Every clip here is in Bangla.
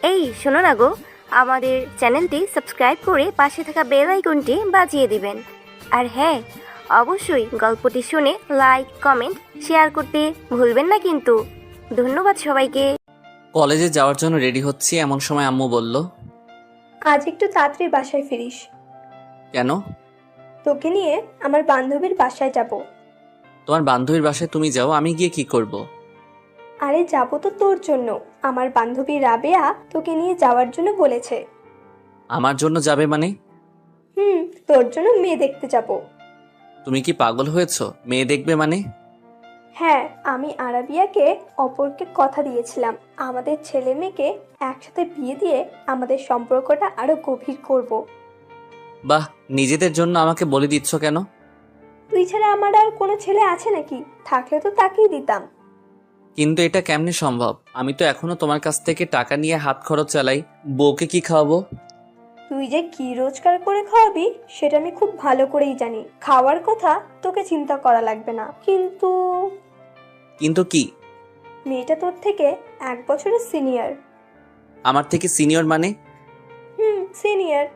এই শোনো না গো, আমাদের চ্যানেলটি সাবস্ক্রাইব করে পাশে থাকা বেল আইকনটি বাজিয়ে দিবেন। আর হ্যাঁ, অবশ্যই গল্পটি শুনে লাইক কমেন্ট শেয়ার করতে ভুলবেন না কিন্তু। ধন্যবাদ সবাইকে। কলেজে যাওয়ার জন্য রেডি হচ্ছি, এমন সময় আম্মু বলল, আজ একটু তাড়াতাড়ি বাসায় ফিরিস। কেন? তোকে নিয়ে আমার বান্ধবীর বাসায় যাব। তোমার বান্ধবীর বাসায় তুমি যাও, আমি গিয়ে কি করব? আরে যাব তো তোর জন্য। আমার বান্ধবী রাবেয়া তোকে নিয়ে যাওয়ার জন্য বলেছে। আমার জন্য যাবে মানে? তোর জন্য মেয়ে দেখতে যাব। তুমি কি পাগল হয়েছো? মেয়ে দেখবে মানে? হ্যাঁ, আমি আরাবিয়াকে অপরকে কথা দিয়েছিলাম আমাদের ছেলে মেয়েকে একসাথে বিয়ে দিয়ে আমাদের সম্পর্কটা আরো গভীর করব। বাহ, নিজেদের জন্য আমাকে বলে দিচ্ছ কেন? তুই ছাড়া আমার আর কোনো ছেলে আছে নাকি? থাকলে তো তাকেই দিতাম। কিন্তু এটা কেমনে সম্ভব? আমি তো এখনো তোমার কাছ থেকে টাকা নিয়ে হাত খরচ চালাই। বউকে কি খাওয়াবো? তুই যে কি রোজগার করে খাওয়াবি সেটা আমি খুব ভালো করেই জানি। খাওয়ার কথা তোকে চিন্তা করা লাগবে না। কিন্তু কিন্তু কি? মেয়েটা তোর থেকে 1 বছরের সিনিয়র। আমার থেকে সিনিয়র মানে? সিনিয়র।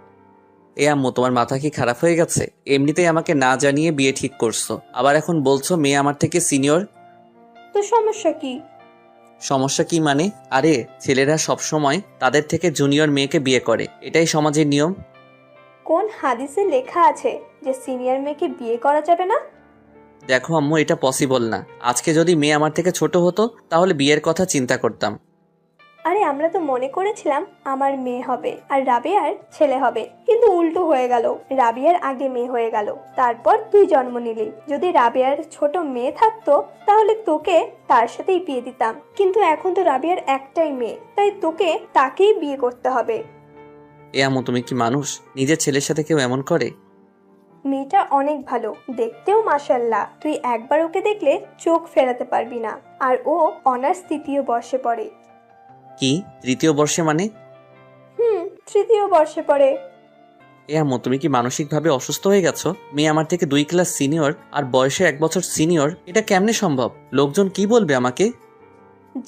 এ আম্মু, তোমার মাথা কি খারাপ হয়ে গেছে? এমনিতেই আমাকে না জানিয়ে বিয়ে ঠিক করছো, আবার এখন বলছো মেয়ে আমার থেকে সিনিয়র। তো সমস্যা কি? সমস্যা কি মানে? আরে, ছেলেরা সব সময় তাদের থেকে জুনিয়র মেয়েকে বিয়ে করে, এটাই সমাজের নিয়ম। কোন হাদিসে লেখা আছে যে সিনিয়র মেয়েকে বিয়ে করা যাবে না? দেখো আম্মু, এটা পসিবল না। আজকে যদি মেয়ে আমার থেকে ছোট হতো তাহলে বিয়ের কথা চিন্তা করতাম। আরে আমরা তো মনে করেছিলাম আমার মেয়ে হবে আর রাবিয়ার ছেলে হবে, কিন্তু উল্টো হয়ে গেল। রাবিয়ার আগে মেয়ে হয়ে গেল, তারপর তুই জন্ম নিলি। যদি রাবিয়ার ছোট মেয়ে থাকতো তাহলে তোকে তার সাথেই বিয়ে দিতাম, কিন্তু এখন তো রাবিয়ার একটাই মেয়ে, তাই তোকে তাকেই বিয়ে করতে হবে। এ আম্মু, তুমি কি মানুষ? নিজের ছেলের সাথে কেউ এমন করে? মেয়েটা অনেক ভালো, দেখতেও মাশাআল্লাহ। তুই একবার ওকে দেখলে চোখ ফেরাতে পারবি না। আর ও অনার্স 3য় বর্ষে পড়ে। কি 3য় বর্ষে মানে? 3য় বর্ষে পড়ে। এ আম্মু, তুমি কি মানসিকভাবে অসুস্থ হয়ে গেছো? মেয়ে আমার থেকে 2 ক্লাস সিনিয়র আর বয়সে 1 বছর সিনিয়র, এটা কেমনে সম্ভব? লোকজন কি বলবে আমাকে?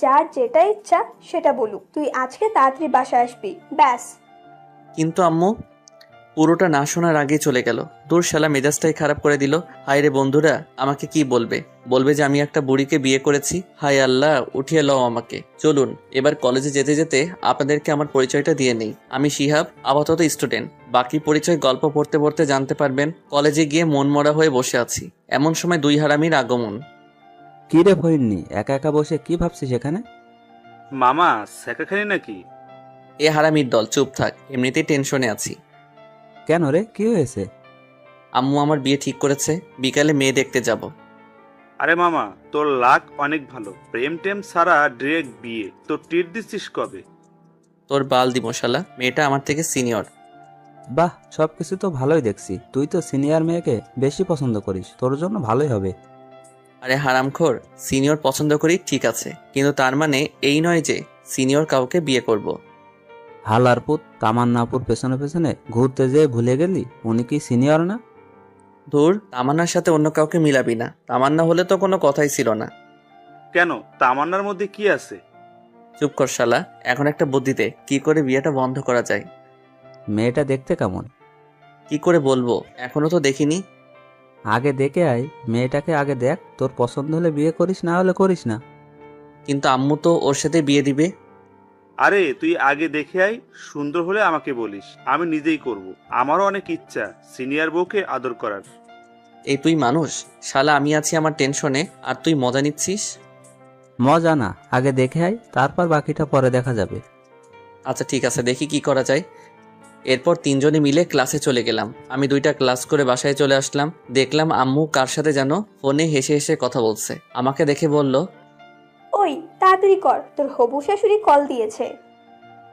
যার যেটা ইচ্ছা সেটা বলুক। তুই আজকে তাড়াতাড়ি বাসায় আসবি, ব্যাস। কিন্তু আম্মু, পুরোটা না শোনার আগে চলে গেল। দূর শালা, মেজাজটাই খারাপ করে দিল। হায় রে বন্ধুরা, আমাকে কি বলবে? বলবে যে আমি একটা বুড়িকে বিয়ে করেছি। হায় আল্লাহ, উঠিয়ে লও আমাকে। চলুন এবার কলেজে যেতে যেতে আপনাদেরকে আমার পরিচয়টা দিয়ে নেই। আমি শিহাব, আপাতত স্টুডেন্ট। বাকি পরিচয় গল্প পড়তে পড়তে জানতে পারবেন। কলেজে গিয়ে মন মরা হয়ে বসে আছি, এমন সময় 2 হারামির আগমন। কি রে ভৈরনি, একা একা বসে কি ভাবছিস এখানে? মামা শেখাখানি নাকি? এ হারামির দল, চুপ থাক, এমনিতেই টেনশনে আছি। কেন রে, কি হয়েছে? আম্মু আমার বিয়ে ঠিক করেছে, বিকালে মেয়ে দেখতে যাব। আরে মামা, তোর লাক অনেক ভালো। প্রেম টেম সারা ডিরেক্ট বিয়ে। তো ট্রিট দিচ্ছিস কবে? তোর বাল দিব শালা, মেয়েটা আমার থেকে সিনিয়র। বাহ, সবকিছু তো ভালোই দেখছি। তুই তো সিনিয়র মেয়েকে বেশি পছন্দ করিস, তোর জন্য ভালোই হবে। আরে হারামখোর, সিনিয়র পছন্দ করি ঠিক আছে, কিন্তু তার মানে এই নয় যে সিনিয়র কাউকে বিয়ে করব। হালার পুত, তামান্নাপুর পেছনে পেছনে ঘুরতে যেয়ে ভুলে গেলি উনি কি সিনিয়র না? ধুর, তামান্নার সাথে অন্য কাউকে মিলাবি না। তামান্না হলে তো কোনো কথাই ছিল না। কেন, তামান্নার মধ্যে কি আছে? চুপ কর শালা, এখন একটা বুদ্ধি দে, কি করে বিয়েটা বন্ধ করা যায়। মেয়েটা দেখতে কেমন? কি করে বলবো, এখনো তো দেখিনি। আগে দেখে আয়, মেয়েটাকে আগে দেখ। তোর পছন্দ হলে বিয়ে করিস, না হলে করিস না। কিন্তু আম্মু তো ওর সাথে বিয়ে দিবে। আরে তুই আগে দেখে আয়, সুন্দর হলে আমাকে বলিস, আমি নিজেই করব। আমারও অনেক ইচ্ছা সিনিয়র বউকে আদর করার। এই তুই মানুষ? শালা, আমি আছি আমার টেনশনে আর তুই মজা নিচ্ছিস। মজা না, আগে দেখে আয়, তারপর বাকিটা পরে দেখা যাবে। আচ্ছা ঠিক আছে, দেখি কি করা যায়। এরপর 3জনে মিলে ক্লাসে চলে গেলাম। আমি 2টা ক্লাস করে বাসায় চলে আসলাম। দেখলাম আম্মু কার সাথে যেন ফোনে হেসে হেসে কথা বলছে। আমাকে দেখে বলল, ওই তাড়াতাড়ি কর, তোর হবু শাশুড়ি কল দিয়েছে।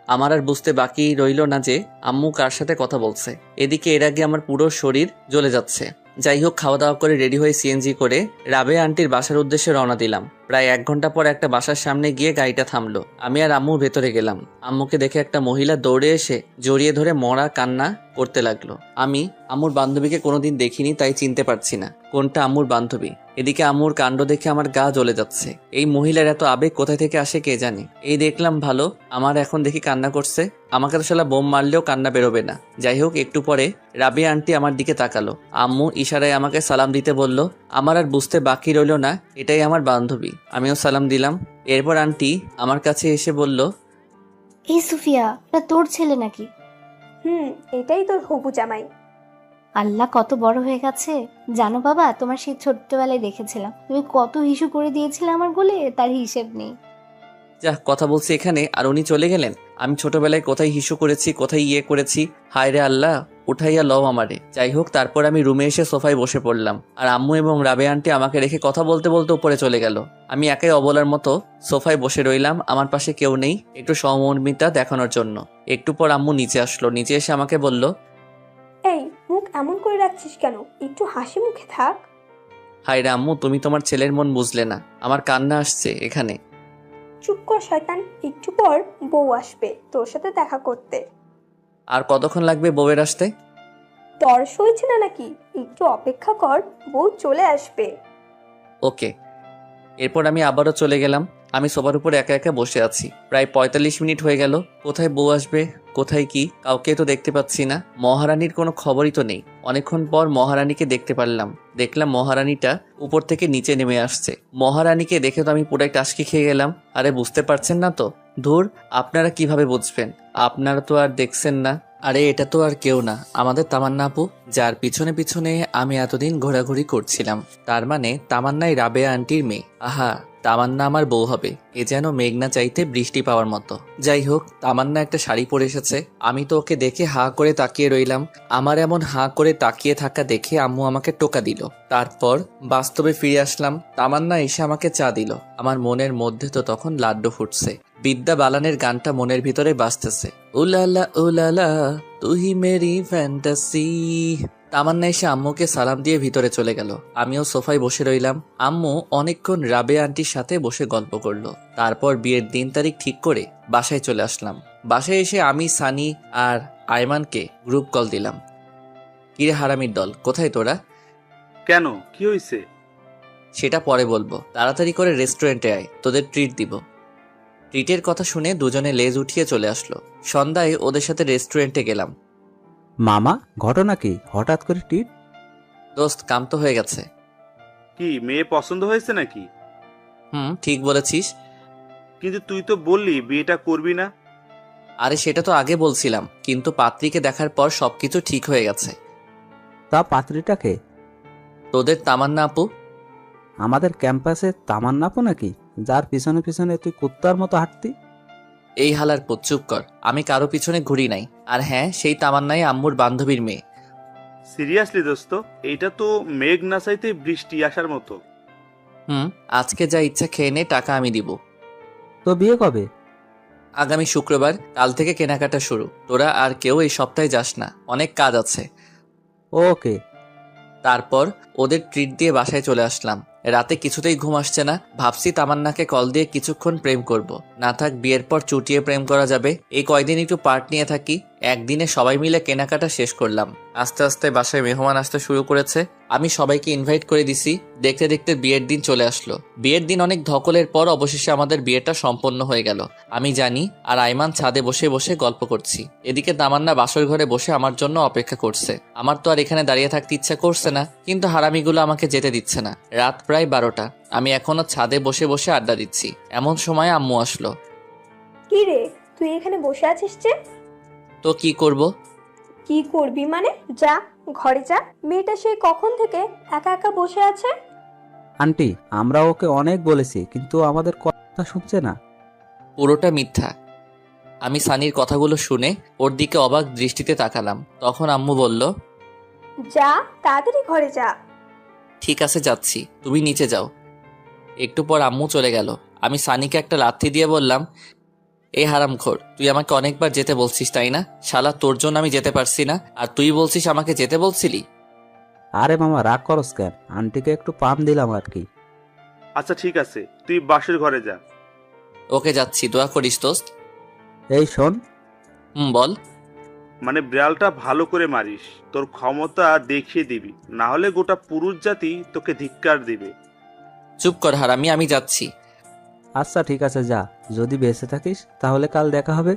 আমার আর বুঝতে বাকি রইল না যে আম্মু কার সাথে কথা বলছে। এদিকে এর আগে আমার পুরো শরীর জ্বলে যাচ্ছে। যাই হোক, খাওয়া দাওয়া করে রেডি হয়ে সিএনজি করে রাবেয়া আন্টির বাসার উদ্দেশ্যে রওনা দিলাম। প্রায় 1 ঘন্টা পর একটা বাসার সামনে গিয়ে গাড়িটা থামলো। আমি আর আম্মু ভেতরে গেলাম। আম্মুকে দেখে একটা মহিলা দৌড়ে এসে জড়িয়ে ধরে মরা কান্না করতে লাগলো। আমি আম্মুর বান্ধবীকে কোনোদিন দেখিনি, তাই চিনতে পারছি না কোনটা আম্মুর বান্ধবী। এদিকে আম্মুর কাণ্ড দেখে আমার গা জ্বলে যাচ্ছে। এই মহিলার এত আবেগ কোথায় থেকে আসে কে জানে। এই দেখলাম ভালো, আমার এখন দেখি কান্না করছে। আমাকে তো শালা বোম মারলেও কান্না বেরোবে না। যাই হোক, একটু পরে রাবিয়া আন্টি আমার দিকে তাকালো। আম্মু ইশারায় আমাকে সালাম দিতে বলল। আমার আর বুঝতে বাকি রইল না এটাই আমার বান্ধবী। আমিও সালাম দিলাম। এরপর আন্টি আমার কাছে এসে বলল, এই সুফিয়া, এটা তোর ছেলে নাকি? এটাই তোর হবু জামাই। আল্লাহ, কত বড় হয়ে গেছে। জানো বাবা, তোমার সেই ছোট্টবেলায় দেখেছিলাম তুমি কত হিসু করে দিয়েছিলে আমার বলে, তার হিসেব নেই। যা কথা বলছি এখানে, আর উনি চলে গেলেন। আমি ছোটবেলায় কোথায় হিসু করেছি, কোথায় ইয়ে করেছি, হায় রে আল্লাহ, উঠাইয়া লও আমারে। যাই হোক, তারপর আমি রুমে এসে সোফায় বসে পড়লাম। আর আম্মু এবং রাবেয়া আন্টি আমাকে রেখে কথা বলতে বলতে উপরে চলে গেল। আমি একাই অবলার মতো সোফায় বসে রইলাম। আমার পাশে কেউ নেই, একটু সহমর্মিতা দেখানোর জন্য। একটু পর আম্মু নিচে আসলো। নিচে এসে আমাকে বলল, এই মুখ এমন করে রাখছিস কেন? একটু হাসি মুখে থাক। হায় রে আম্মু, তুমি তোমার ছেলের মন বুঝলে না। আমার কান্না আসছে এখানে। চুপ কর শয়তান, একটু পর বউ আসবে তোর সাথে দেখা করতে। আর কতক্ষণ লাগবে বউয়ের আসতে? তর্স হয়েছে না নাকি? একটু অপেক্ষা কর, বউ চলে আসবে। ওকে। এরপর আমি আবারও চলে গেলাম। আমি সোফার উপরে একা একা বসে আছি। প্রায় 45 মিনিট হয়ে গেল। কোথায় বউ আসবে, কোথায় কি, কাউকে তো দেখতে পাচ্ছি না। মহারানীর কোনো খবরই তো নেই। অনেকক্ষণ পর মহারানীকে দেখতে পারলাম। দেখলাম মহারানীটা উপর থেকে নিচে নেমে আসছে। মহারানীকে দেখে তো আমি পুরাই টাসকি খেয়ে গেলাম। আরে বুঝতে পারছেন না তো? ধুর, আপনারা কিভাবে বুঝবেন? আপনারা তো আর দেখছেন না। আরে এটা তো আর কেউ না, আমাদের তামান্না আপু, যার পিছনে পিছনে আমি এতদিন ঘোরাঘুরি করছিলাম। তার মানে তামান্নাই রাবেয়া আন্টির মেয়ে। আহা, তামান্না আমার বউ হবে, এ যেন মেঘনা চাইতে বৃষ্টি পাওয়ার মতো। যাই হোক, তামান্না একটা শাড়ি পরে এসেছে। আমি তো ওকে দেখে হাঁ করে তাকিয়ে রইলাম। আমার এমন হাঁ করে তাকিয়ে থাকা দেখে আম্মু আমাকে টোকা দিল। তারপর বাস্তবে ফিরে আসলাম। তামান্না এসে আমাকে চা দিল। আমার মনের মধ্যে তো তখন লাড্ডু ফুটছে। বিদ্যা বালানের গানটা মনের ভিতরে বাজতেছে। উলালা উলালা তুহি মেরি ফ্যান্টাসি। তামান্না এসে আম্মুকে সালাম দিয়ে ভিতরে চলে গেল। আমিও সোফায় বসে রইলাম। আম্মু অনেকক্ষণ রাবেয়া আন্টির সাথে বসে গল্প করলো। তারপর বিয়ের দিন তারিখ ঠিক করে বাসায় চলে আসলাম। বাসায় এসে আমি, সানি আর আয়মানকে গ্রুপ কল দিলাম। কিরে হারামির দল, কোথায় তোরা? কেন, কি হয়েছে? সেটা পরে বলবো, তাড়াতাড়ি করে রেস্টুরেন্টে আয়, তোদের ট্রিট দিব। ট্রিটের কথা শুনে দুজনে লেজ উঠিয়ে চলে আসলো। সন্ধ্যায় ওদের সাথে রেস্টুরেন্টে গেলাম। মামা, ঘটনা কি? হঠাৎ করে টিট? দোস্ত, কাম তো হয়ে গেছে। কি মেয়ে পছন্দ হয়েছে নাকি? ঠিক বলেছিস। কিন্তু তুই তো বললি বিয়েটা করবি না। আরে সেটা তো আগে বলছিলাম, কিন্তু পাত্রীকে দেখার পর সবকিছু ঠিক হয়ে গেছে। তা পাত্রীটাকে? তোদের তামান্না আপু। আমাদের ক্যাম্পাসে তামান্নাপো নাকি, যার পিছনে পিছনে তুই কুত্তার মতো হাঁটতি? এই হালার পুত, চুপ কর। আমি কারো পিছনে ঘুরি নাই। আর হ্যাঁ, সেই তামান্নাই আম্মুর বান্ধবীর মেয়ে। সিরিয়াসলি দোস্ত, এইটা তো মেঘ না চাইতে বৃষ্টি আসার মতো। আজকে যা ইচ্ছা খেয়ে নে, টাকা আমি দিব। তো বিয়ে কবে? আগামী শুক্রবার। কাল থেকে কেনাকাটা শুরু। তোরা আর কেউ এই সপ্তাহে যাস না, অনেক কাজ আছে। ওকে। তারপর ওদের ট্রিট দিয়ে বাসায় চলে আসলাম। রাতে কিছুতেই ঘুম আসছে না। ভাবছি তামান্নাকে কল দিয়ে কিছুক্ষণ প্রেম করব। না থাক, বিয়ের পর চুটিয়ে প্রেম করা যাবে। এই কয়দিন একটু পার্ট নিয়ে থাকি। একদিনে সবাই মিলে কেনাকাটা শেষ করলাম। আস্তে আস্তে বাসায় মেহমান আসতে শুরু করেছে। আমি সবাইকে ইনভাইট করে দিছি। দেখতে দেখতে বিয়ের দিন চলে আসলো। বিয়ের দিন অনেক ধকলের পর অবশেষে আমাদের বিয়েটা সম্পন্ন হয়ে গেল। আমি জানি আর আইমান ছাদে বসে বসে গল্প করছি। এদিকে তামান্না বাসর ঘরে বসে আমার জন্য অপেক্ষা করছে। আমার তো আর এখানে দাঁড়িয়ে থাকতে ইচ্ছা করছে না, কিন্তু হারামিগুলো আমাকে যেতে দিচ্ছে না। রাত প্রায় 12টা। আমি এখনো ছাদে বসে বসে আড্ডা দিচ্ছি। এমন সময় আম্মু আসলো। কি রে, তুই এখানে বসে আছিস যে? তো কি করব? কি করবি মানে? যা ঘরে যা। মেয়েটা সেই কখন থেকে একা একা বসে আছে। আন্টি, আমরা ওকে অনেক বলেছি, কিন্তু আমাদের কথা শুনছে না। পুরোটা মিথ্যা। আমি সানির কথাগুলো শুনে ওর দিকে অবাক দৃষ্টিতে তাকালাম। তখন আম্মু বলল, যা তাড়াতাড়ি ঘরে যা। ঠিক আছে যাচ্ছি, তুমি নিচে যাও। একটু পর আম্মু চলে গেল। আমি সানিকে একটা লাথি দিয়ে বললাম, এই হারামখোর, তুই আমাকে অনেকবার যেতে বলছিস তাই না? শালা, তোর জন্য আমি যেতে পারছি না, আর তুই বলছিস আমাকে যেতে বলছিলি। আরে মামা, রাগ করস কেন? আন্টিকে একটু পাম দিলাম আর কি। আচ্ছা ঠিক আছে, তুই বাসের ঘরে যা। ওকে যাচ্ছি, দোয়া করিস দোস্ত। এই শোন, বল। মানে বিড়ালটা ভালো করে মারিস, তোর ক্ষমতা দেখিয়ে দিবি, না হলে গোটা পুরুষ জাতি তোকে ধিক্কার দিবে। চুপ কর হারামি, আমি যাচ্ছি। আচ্ছা ঠিক আছে যা, যদি বেঁচে থাকিস তাহলে কাল দেখা হবে।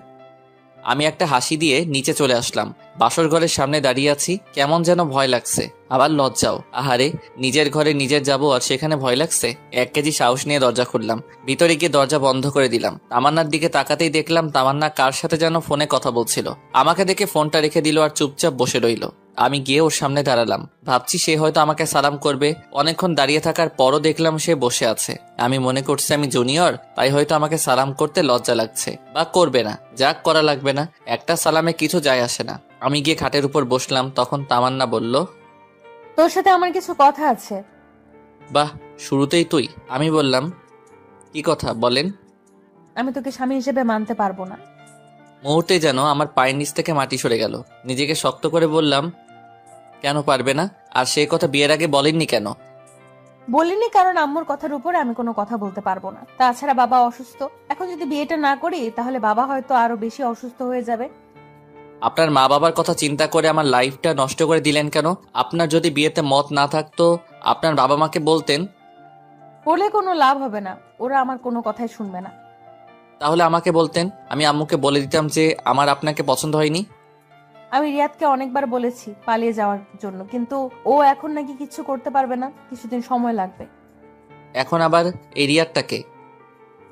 আমি একটা হাসি দিয়ে নিচে চলে আসলাম। বাসর ঘরের সামনে দাঁড়িয়ে আছি, কেমন যেন ভয় লাগছে, আবার লজ্জাও। আহারে, নিজের ঘরে নিজের যাবো আর সেখানে ভয় লাগছে। 1 কেজি সাহস নিয়ে দরজা খুললাম, ভিতরে গিয়ে দরজা বন্ধ করে দিলাম। তামান্নার দিকে তাকাতেই দেখলাম তামান্না কার সাথে যেন ফোনে কথা বলছিল। আমাকে দেখে ফোনটা রেখে দিল আর চুপচাপ বসে রইল। আমি গিয়ে ওর সামনে দাঁড়ালাম, ভাবছি সে হয়তো আমাকে সালাম করবে। অনেকক্ষণ দাঁড়িয়ে থাকার পরও দেখলাম সে বসে আছে। আমি মনে করছি আমি জুনিয়র, তাই হয়তো আমাকে সালাম করতে লজ্জা লাগছে, বা করবে না। যাক, করা লাগবে না, একটা সালামে কিছু যায় আসে না। আমি গিয়ে খাটের উপর বসলাম, তখন তামান্না বলল, তোর সাথে আমার কিছু কথা আছে। বাহ, শুরুতেই তুই? আমি বললাম, কি কথা বলেন। আমি তোকে স্বামী হিসেবে মানতে পারবো না। মুহূর্তে যেন আমার পায়ের নিচ থেকে মাটি সরে গেল। নিজেকে শক্ত করে বললাম, কেন পারবে না? আর সেই কথা বিয়ের আগে বলেননি কেন? বলিনি কারণ আম্মুর কথার উপরে আমি কোনো কথা বলতে পারবো না। তাছাড়া বাবা অসুস্থ, এখন যদি বিয়েটা না করি তাহলে বাবা হয়তো আরো বেশি অসুস্থ হয়ে যাবে। আপনার মা বাবার কথা চিন্তা করে আমার লাইফটা নষ্ট করে দিলেন কেন? আপনার যদি বিয়েতে মত না থাকতো আপনার বাবা মাকে বলতেন। বলে কোনো লাভ হবে না, ওরা আমার কোনো কথাই শুনবে না। তাহলে আমাকে বলতেন, আমি আম্মুকে বলে দিতাম যে আমার আপনাকে পছন্দ হয়নি। আমি রিয়াদকে অনেকবার বলেছি পালিয়ে যাওয়ার জন্য, কিন্তু ও এখন নাকি কিছু করতে পারবে না, কিছুদিন সময় লাগবে। এখন আবার এই রিয়ারটাকে?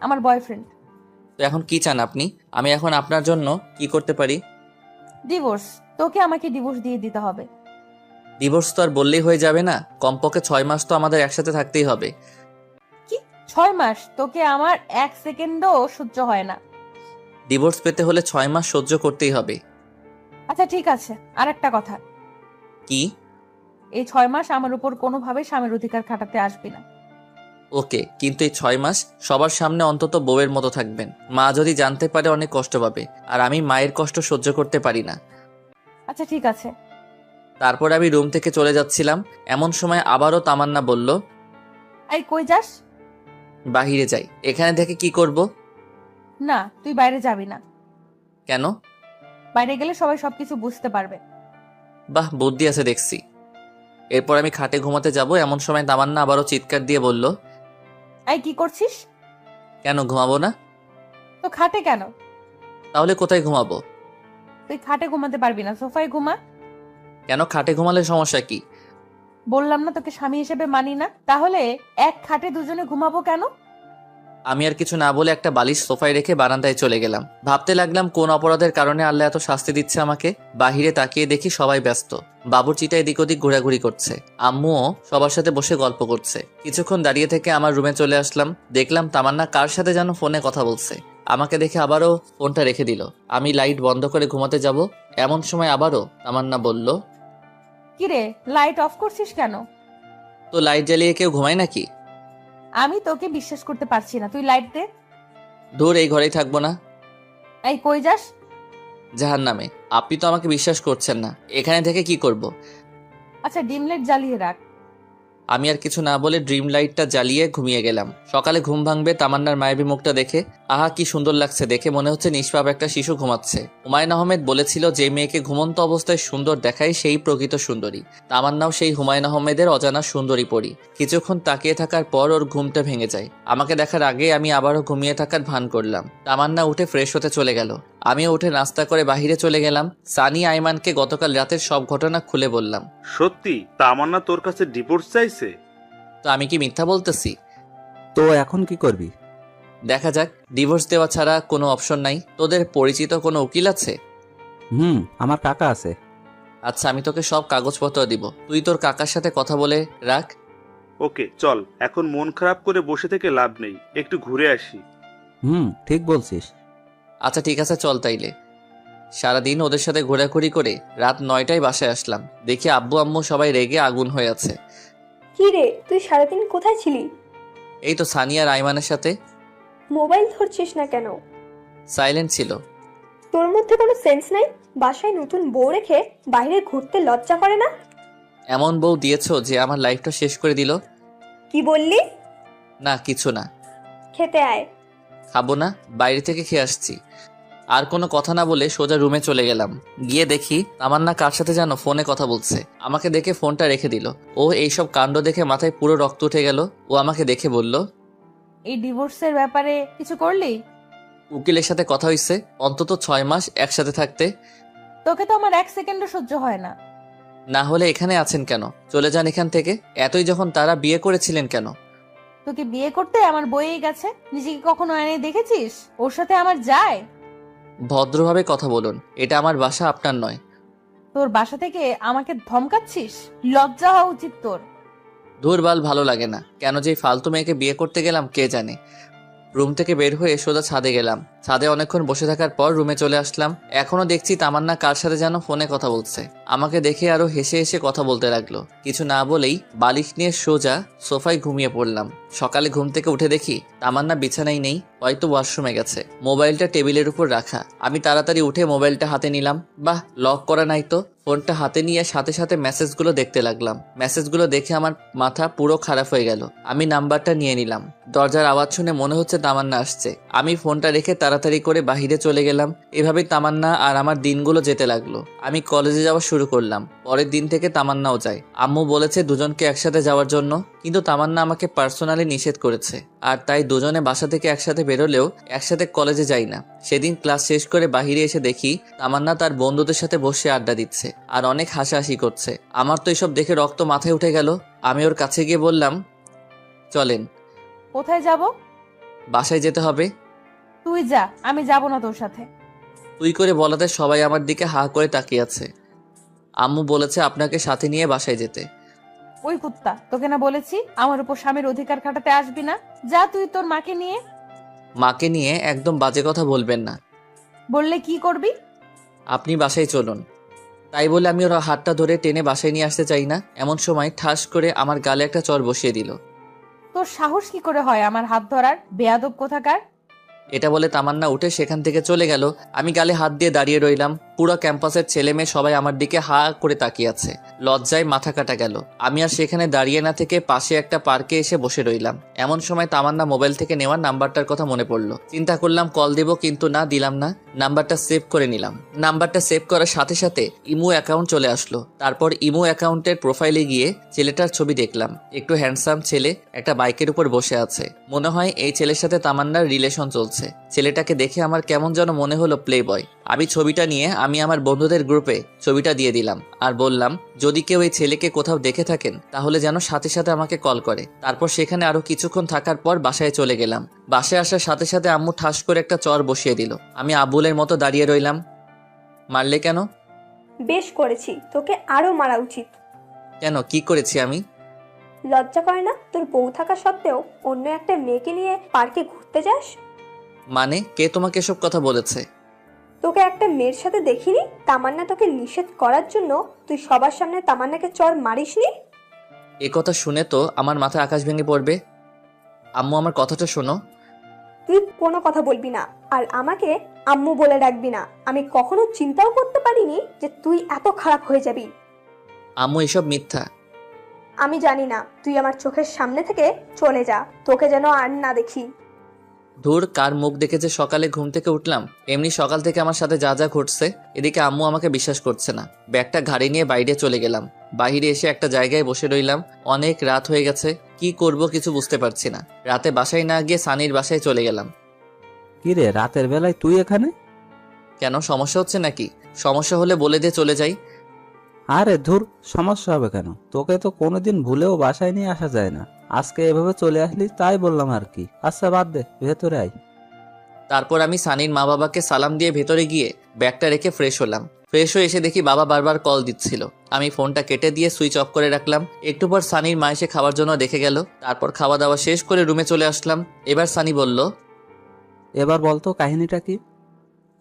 আমার বয়ফ্রেন্ড। তো এখন কি চান আপনি? আমি এখন আপনার জন্য কি করতে পারি? ডিভোর্স। তোকে আমাকে ডিভোর্স দিয়ে দিতে হবে। ডিভোর্স তো আর বললেই হয়ে যাবে না, কমপক্ষে 6 মাস তো আমাদের একসাথে থাকতেই হবে। কি 6 মাস? তোকে আমার 1 সেকেন্ডও সহ্য হয় না। ডিভোর্স পেতে হলে 6 মাস সহ্য করতেই হবে। আচ্ছা ঠিক আছে, আর একটা কথা, কি? এই 6 মাস আমার উপর কোনোভাবে স্বামীর অধিকার খাটাতে আসবি না। ওকে, কিন্তু এই 6 মাস সবার সামনে অন্তত বউয়ের মতো থাকবেন। মা যদি জানতে পারে অনেক কষ্ট পাবে, আর আমি মায়ের কষ্ট সহ্য করতে পারি না। আচ্ছা ঠিক আছে। তারপর আমি রুম থেকে চলে যাচ্ছিলাম, এমন সময় আবারও তামান্না বলল, এই কই যাস? বাহিরে যাই। এখানে থেকে কি করব? না, তুই বাইরে যাবি না। কেন? বাইরে গেলে সবাই সবকিছু বুঝতে পারবে। বাহ, বুদ্ধি আছে দেখছি। এরপর আমি খাটে ঘুমাতে যাব, এমন সময় তামান্না আবারও চিৎকার দিয়ে বলল, এই কি করছিস? কেন ঘুমাবো না? তো খাটে কেন? তাহলে কোথায় ঘুমাবো? তুই খাটে ঘুমাতে পারবি না, সোফায় ঘুমা। কেন, খাটে ঘুমালে সমস্যা কি? বললাম না তোকে স্বামী হিসেবে মানি না, তাহলে এক খাটে দুজনে ঘুমাবো কেন? আমি আর কিছু না বলে একটা বালিশ সোফায় রেখে বারান্দায় চলে গেলাম। ভাবতে লাগলাম কোন অপরাধের কারণে আল্লাহ এত শাস্তি দিচ্ছে আমাকে। বাহিরে তাকিয়ে দেখি সবাই ব্যস্ত, বাবুর্চিটা এদিক ওদিক ঘোরাঘুরি করছে, আম্মুও সবার সাথে বসে গল্প করছে। কিছুক্ষণ দাঁড়িয়ে থেকে আমার রুমে চলে আসলাম, দেখলাম তামান্না কার সাথে যেন ফোনে কথা বলছে। আমাকে দেখে আবারও ফোনটা রেখে দিল। আমি লাইট বন্ধ করে ঘুমাতে যাব, এমন সময় আবারও তামান্না বলল, কিরে, লাইট অফ করছিস কেন? তো লাইট জ্বালিয়ে কেউ ঘুমায় নাকি? আমি তোকে বিশ্বাস করতে পারছি না, তুই লাইট দে। দূর, এই ঘরেই থাকবো না। এই কই যাস? জাহান্নামে। আপনি তো আমাকে বিশ্বাস করছেন না, এখানে থেকে কি করব? আচ্ছা ডিম লাইট জ্বালিয়ে রাখ। আমি আর কিছু না বলে ড্রিম লাইটটা জ্বালিয়ে ঘুমিয়ে গেলাম। সকালে ঘুম ভাঙবে তামান্নার মায়াবী মুখটা দেখে। আহা, কি সুন্দর লাগছে দেখে, মনে হচ্ছে নিষ্পাপ একটা শিশু ঘুমাচ্ছে। হুমায়ুন আহমেদ বলেছিল, যে মেয়েকে ঘুমন্ত অবস্থায় সুন্দর দেখায় সেই প্রকৃত সুন্দরী। তামান্নাও সেই হুমায়ুন আহমেদের অজানা সুন্দরী পরী। কিছুক্ষণ তাকিয়ে থাকার পর ওর ঘুমটা ভেঙে যায়। আমাকে দেখার আগে আমি আবারও ঘুমিয়ে থাকার ভান করলাম। তামান্না উঠে ফ্রেশ হতে চলে গেল, আমিও উঠে নাস্তা করে বাহিরে চলে গেলাম। সানি আইমানকে গতকাল রাতের সব ঘটনা খুলে বললাম। সত্যি তামান্না তোর কাছে ডিভোর্স চাইছে? তো আমি কি মিথ্যা বলতেছি? তো এখন কি করবি? দেখা যাক, ডিভোর্স দেওয়া ছাড়া কোনো অপশন নাই। তোদের পরিচিত কোনো উকিল আছে? আমার কাকা আছে। আচ্ছা, আমি তোকে সব কাগজপত্র দিব, তুই তোর কাকার সাথে কথা বলে রাখ। ওকে চল, এখন মন খারাপ করে বসে থেকে লাভ নেই, একটু ঘুরে আসি। ঠিক বলছিস। আচ্ছা ঠিক আছে, চল তাইলে। সারাদিন ওদের সাথে ঘোরাঘুরি করে রাত 9টায় বাসায় আসলাম। দেখি আব্বু আম্মু সবাই রেগে আগুন হয়ে আছে। কি রে, তুই সারাদিন কোথায় ছিলি? এই তো সানিয়া আর আইমানের সাথে। মোবাইল ধরছিস না কেন? সাইলেন্ট ছিল। তোর মধ্যে কোনো সেন্স নাই? বাসায় নতুন বউ রেখে বাইরে ঘুরতে লজ্জা করে না? এমন বউ দিয়েছো যে আমার লাইফটা শেষ করে দিল। কি বললি? না কিছু না। খেতে আয়। খাবো না, বাইরে থেকে খেয়ে আসছি। আর কোনো কথা না বলে সোজা রুমে চলে গেলাম। গিয়ে দেখি তামান্না কার সাথে যেন ফোনে কথা বলছে। আমাকে দেখে ফোনটা রেখে দিল। ও এইসব কাণ্ড দেখে মাথায় পুরো রক্ত উঠে গেল। ও আমাকে দেখে বলল, এই ডিভোর্সের ব্যাপারে কিছু করলি? উকিলের সাথে কথা হইছে, অন্তত 6 মাস একসাথে থাকতে। তোকে তো আমার 1 সেকেন্ডও সহ্য হয় না। না হলে এখানে আছেন কেন? চলে যান এখান থেকে। এতই যখন তারা বিয়ে করেছিলেন কেন? তোকে বিয়ে করতে আমার বইয়েই গেছে। নিজেকে কখনো আয়নায় দেখেছিস? ওর সাথে আমার যায়? ভদ্রভাবে কথা বলুন, এটা আমার বাসা, আপনার নয়। তোর বাসা থেকে আমাকে ধমকাচ্ছিস? লজ্জা হওয়া উচিত তোর। ধুরবাল, ভালো লাগে না। কেন যে এই ফালতু মেয়েকে বিয়ে করতে গেলাম কে জানে। রুম থেকে বের হয়ে সোজা ছাদে গেলাম। ছাদে অনেকক্ষণ বসে থাকার পর রুমে চলে আসলাম। এখনো দেখছি তামান্না কার সাথে যেন ফোনে কথা বলছে। আমাকে দেখে আরো হেসে হেসে কথা বলতে লাগলো। কিছু না বলেই বালিশ নিয়ে সোজা সোফায় ঘুমিয়ে পড়লাম। সকালে ঘুম থেকে উঠে দেখি তামান্না বিছানায় নেই, হয়তো ওয়াশরুমে গেছে। মোবাইলটা টেবিলের উপর রাখা। আমি তাড়াতাড়ি উঠে মোবাইলটা হাতে নিলাম। বাহ, লক করা নাই তো। ফোনটা হাতে নিয়ে সাথে সাথে মেসেজগুলো দেখতে লাগলাম। মেসেজগুলো দেখে আমার মাথা পুরো খারাপ হয়ে গেল। আমি নাম্বারটা নিয়ে নিলাম। দরজার আওয়াজ শুনে মনে হচ্ছে তামান্না আসছে। আমি ফোনটা রেখে তাড়াতাড়ি করে বাহিরে চলে গেলাম। এভাবেই তামান্না আর আমার দিনগুলো যেতে লাগলো। আমি কলেজে যাওয়া শুরু করলাম। পরের দিন থেকে তামান্নাও যায়। আম্মু বলেছে দুজনকে একসাথে যাওয়ার জন্য, কিন্তু তামান্না আমাকে পার্সোনালি নিষেধ করেছে। আর তাই দুজনে বাসা থেকে একসাথে বেরোলেও একসাথে কলেজে যাই না। সেদিন ক্লাস শেষ করে বাহিরে এসে দেখি তামান্না তার বন্ধুদের সাথে বসে আড্ডা দিচ্ছে আর অনেক হাসাহাসি করছে। আমার তো এসব দেখে রক্ত মাথায় উঠে গেল। আমি ওর কাছে গিয়ে বললাম, চলেন। কোথায় যাব? বাসায় যেতে হবে। তুই যা, আমি যাব না তোর সাথে। তুই করে বলাতে সবাই আমার দিকে হা করে তাকিয়ে আছে। আম্মু বলেছে আপনাকে সাথে নিয়ে বাসায় যেতে। ওই কুত্তা, তোকে না বলেছি আমার উপর স্বামীর অধিকার খাটাতে আসবি না? যা তুই তোর মাকে নিয়ে। মাকে নিয়ে একদম বাজে কথা বলবেন না। বললে কি করবি? আপনি বাসায় চলুন। তাই বলে আমি ওর হাতটা ধরে টেনে বাসায় নিয়ে আসতে চাই না। এমন সময় ঠাস করে আমার গালে একটা চড় বসিয়ে দিল। তোর সাহস কি করে হয় আমার হাত ধরার? বেয়াদব কোথাকার। এটা বলে তামান্না উঠে সেখান থেকে চলে গেল। আমি গালে হাত দিয়ে দাঁড়িয়ে রইলাম। পুরো ক্যাম্পাসের ছেলে মেয়ে সবাই আমার দিকে হা করে তাকিয়ে আছে। লজ্জায় মাথা কাটা গেল। আমি আর সেখানে দাঁড়িয়ে না থেকে পাশে একটা পার্কে এসে বসে রইলাম। এমন সময় তামান্না মোবাইল থেকে নেওয়া নাম্বারটার কথা মনে পড়লো। চিন্তা করলাম কল দেব, কিন্তু না, দিলাম না। নাম্বারটা সেভ করে নিলাম। নাম্বারটা সেভ করার সাথে সাথে ইমো অ্যাকাউন্ট চলে আসলো। তারপর ইমো অ্যাকাউন্টের প্রোফাইলে গিয়ে ছেলেটার ছবি দেখলাম। একটু হ্যান্ডসাম ছেলে, একটা বাইকের উপর বসে আছে। মনে হয় এই ছেলের সাথে তামান্নার রিলেশন চলছে। ছেলেটাকে দেখে আমার কেমন যেন মনে হলো প্লে বয়। আমি ছবিটা নিয়ে আমি আমার বন্ধুদের গ্রুপে ছবিটা দিয়ে দিলাম আর বললাম, যদি কেউ এই ছেলেকে কোথাও দেখে থাকেন তাহলে যেন সাথে সাথে আমাকে কল করে। তারপর সেখানে আরো কিছুক্ষণ থাকার পর বাসায় চলে গেলাম। বাসায় আসার সাথে সাথে আম্মু ঠাস করে একটা চর বসিয়ে দিল। আমি আবুলের মতো দাঁড়িয়ে রইলাম। মারলে কেন? বেশ করেছি, তোকে আরো মারা উচিত। কেন, কি করেছি আমি? লজ্জা করে না তোর বউ থাকা সত্ত্বেও অন্য একটা মেয়েকে নিয়ে পার্কে ঘুরতে যাস? মানে কে তোমাকে এসব কথা বলেছে? তোকে একটা মেয়ের সাথে দেখিনি? তামান্না তোকে নিষেধ করার জন্য তুই সবার সামনে তামান্নাকে চড় মারিসনি? এ কথা শুনে তো আমার মাথায় আকাশ ভেঙে পড়বে। আম্মু, আমার কথাটা শোনো। তুই কোনো কথা বলবি না আর আমাকে আম্মু বলে ডাকবি না। আমি কখনো চিন্তাও করতে পারিনি যে তুই এত খারাপ হয়ে যাবি। আম্মু, এসব মিথ্যা। আমি জানি না, তুই আমার চোখের সামনে থেকে চলে যা, তোকে যেন আর না দেখি। ধুর, কার মুখ দেখে যে সকালে ঘুম থেকে উঠলাম। এমনি সকাল থেকে আমার সাথে যা যা ঘটছে, এদিকে আম্মু আমাকে বিশ্বাস করছে না। ব্যাগটা ঘাড়ে নিয়ে বাইরে চলে গেলাম। বাইরে এসে একটা জায়গায় বসে রইলাম। অনেক রাত হয়ে গেছে, কি করব কিছু বুঝতে পারছি না। রাতে বাসায় না গিয়ে সানির বাসায় চলে গেলাম। কি রে, রাতের বেলায় তুই এখানে? কেন, সমস্যা হচ্ছে নাকি? সমস্যা হলে বলে দিয়ে চলে যাই। আরে ধুর, সমস্যা হবে কেন? তোকে তো কোনোদিন ভুলেও বাসায় নিয়ে আসা যায় না। আজকে এভাবে চলে আসলি তাই বললাম আর কি। আচ্ছা বাদ দে, ভেতরে আয়। তারপর আমি সানির মা বাবাকে সালাম দিয়ে ভেতরে গিয়ে ব্যাগটা রেখে ফ্রেশ হলাম। ফ্রেশ হয়ে এসে দেখি বাবা বারবার কল দিচ্ছিল। আমি ফোনটা কেটে দিয়ে সুইচ অফ করে রাখলাম। একটু পর সানির মা এসে খাওয়ার জন্য দেখে গেল। তারপর খাওয়া দাওয়া শেষ করে রুমে চলে আসলাম। এবার সানি বলল, এবার বলতো কাহিনীটা কি?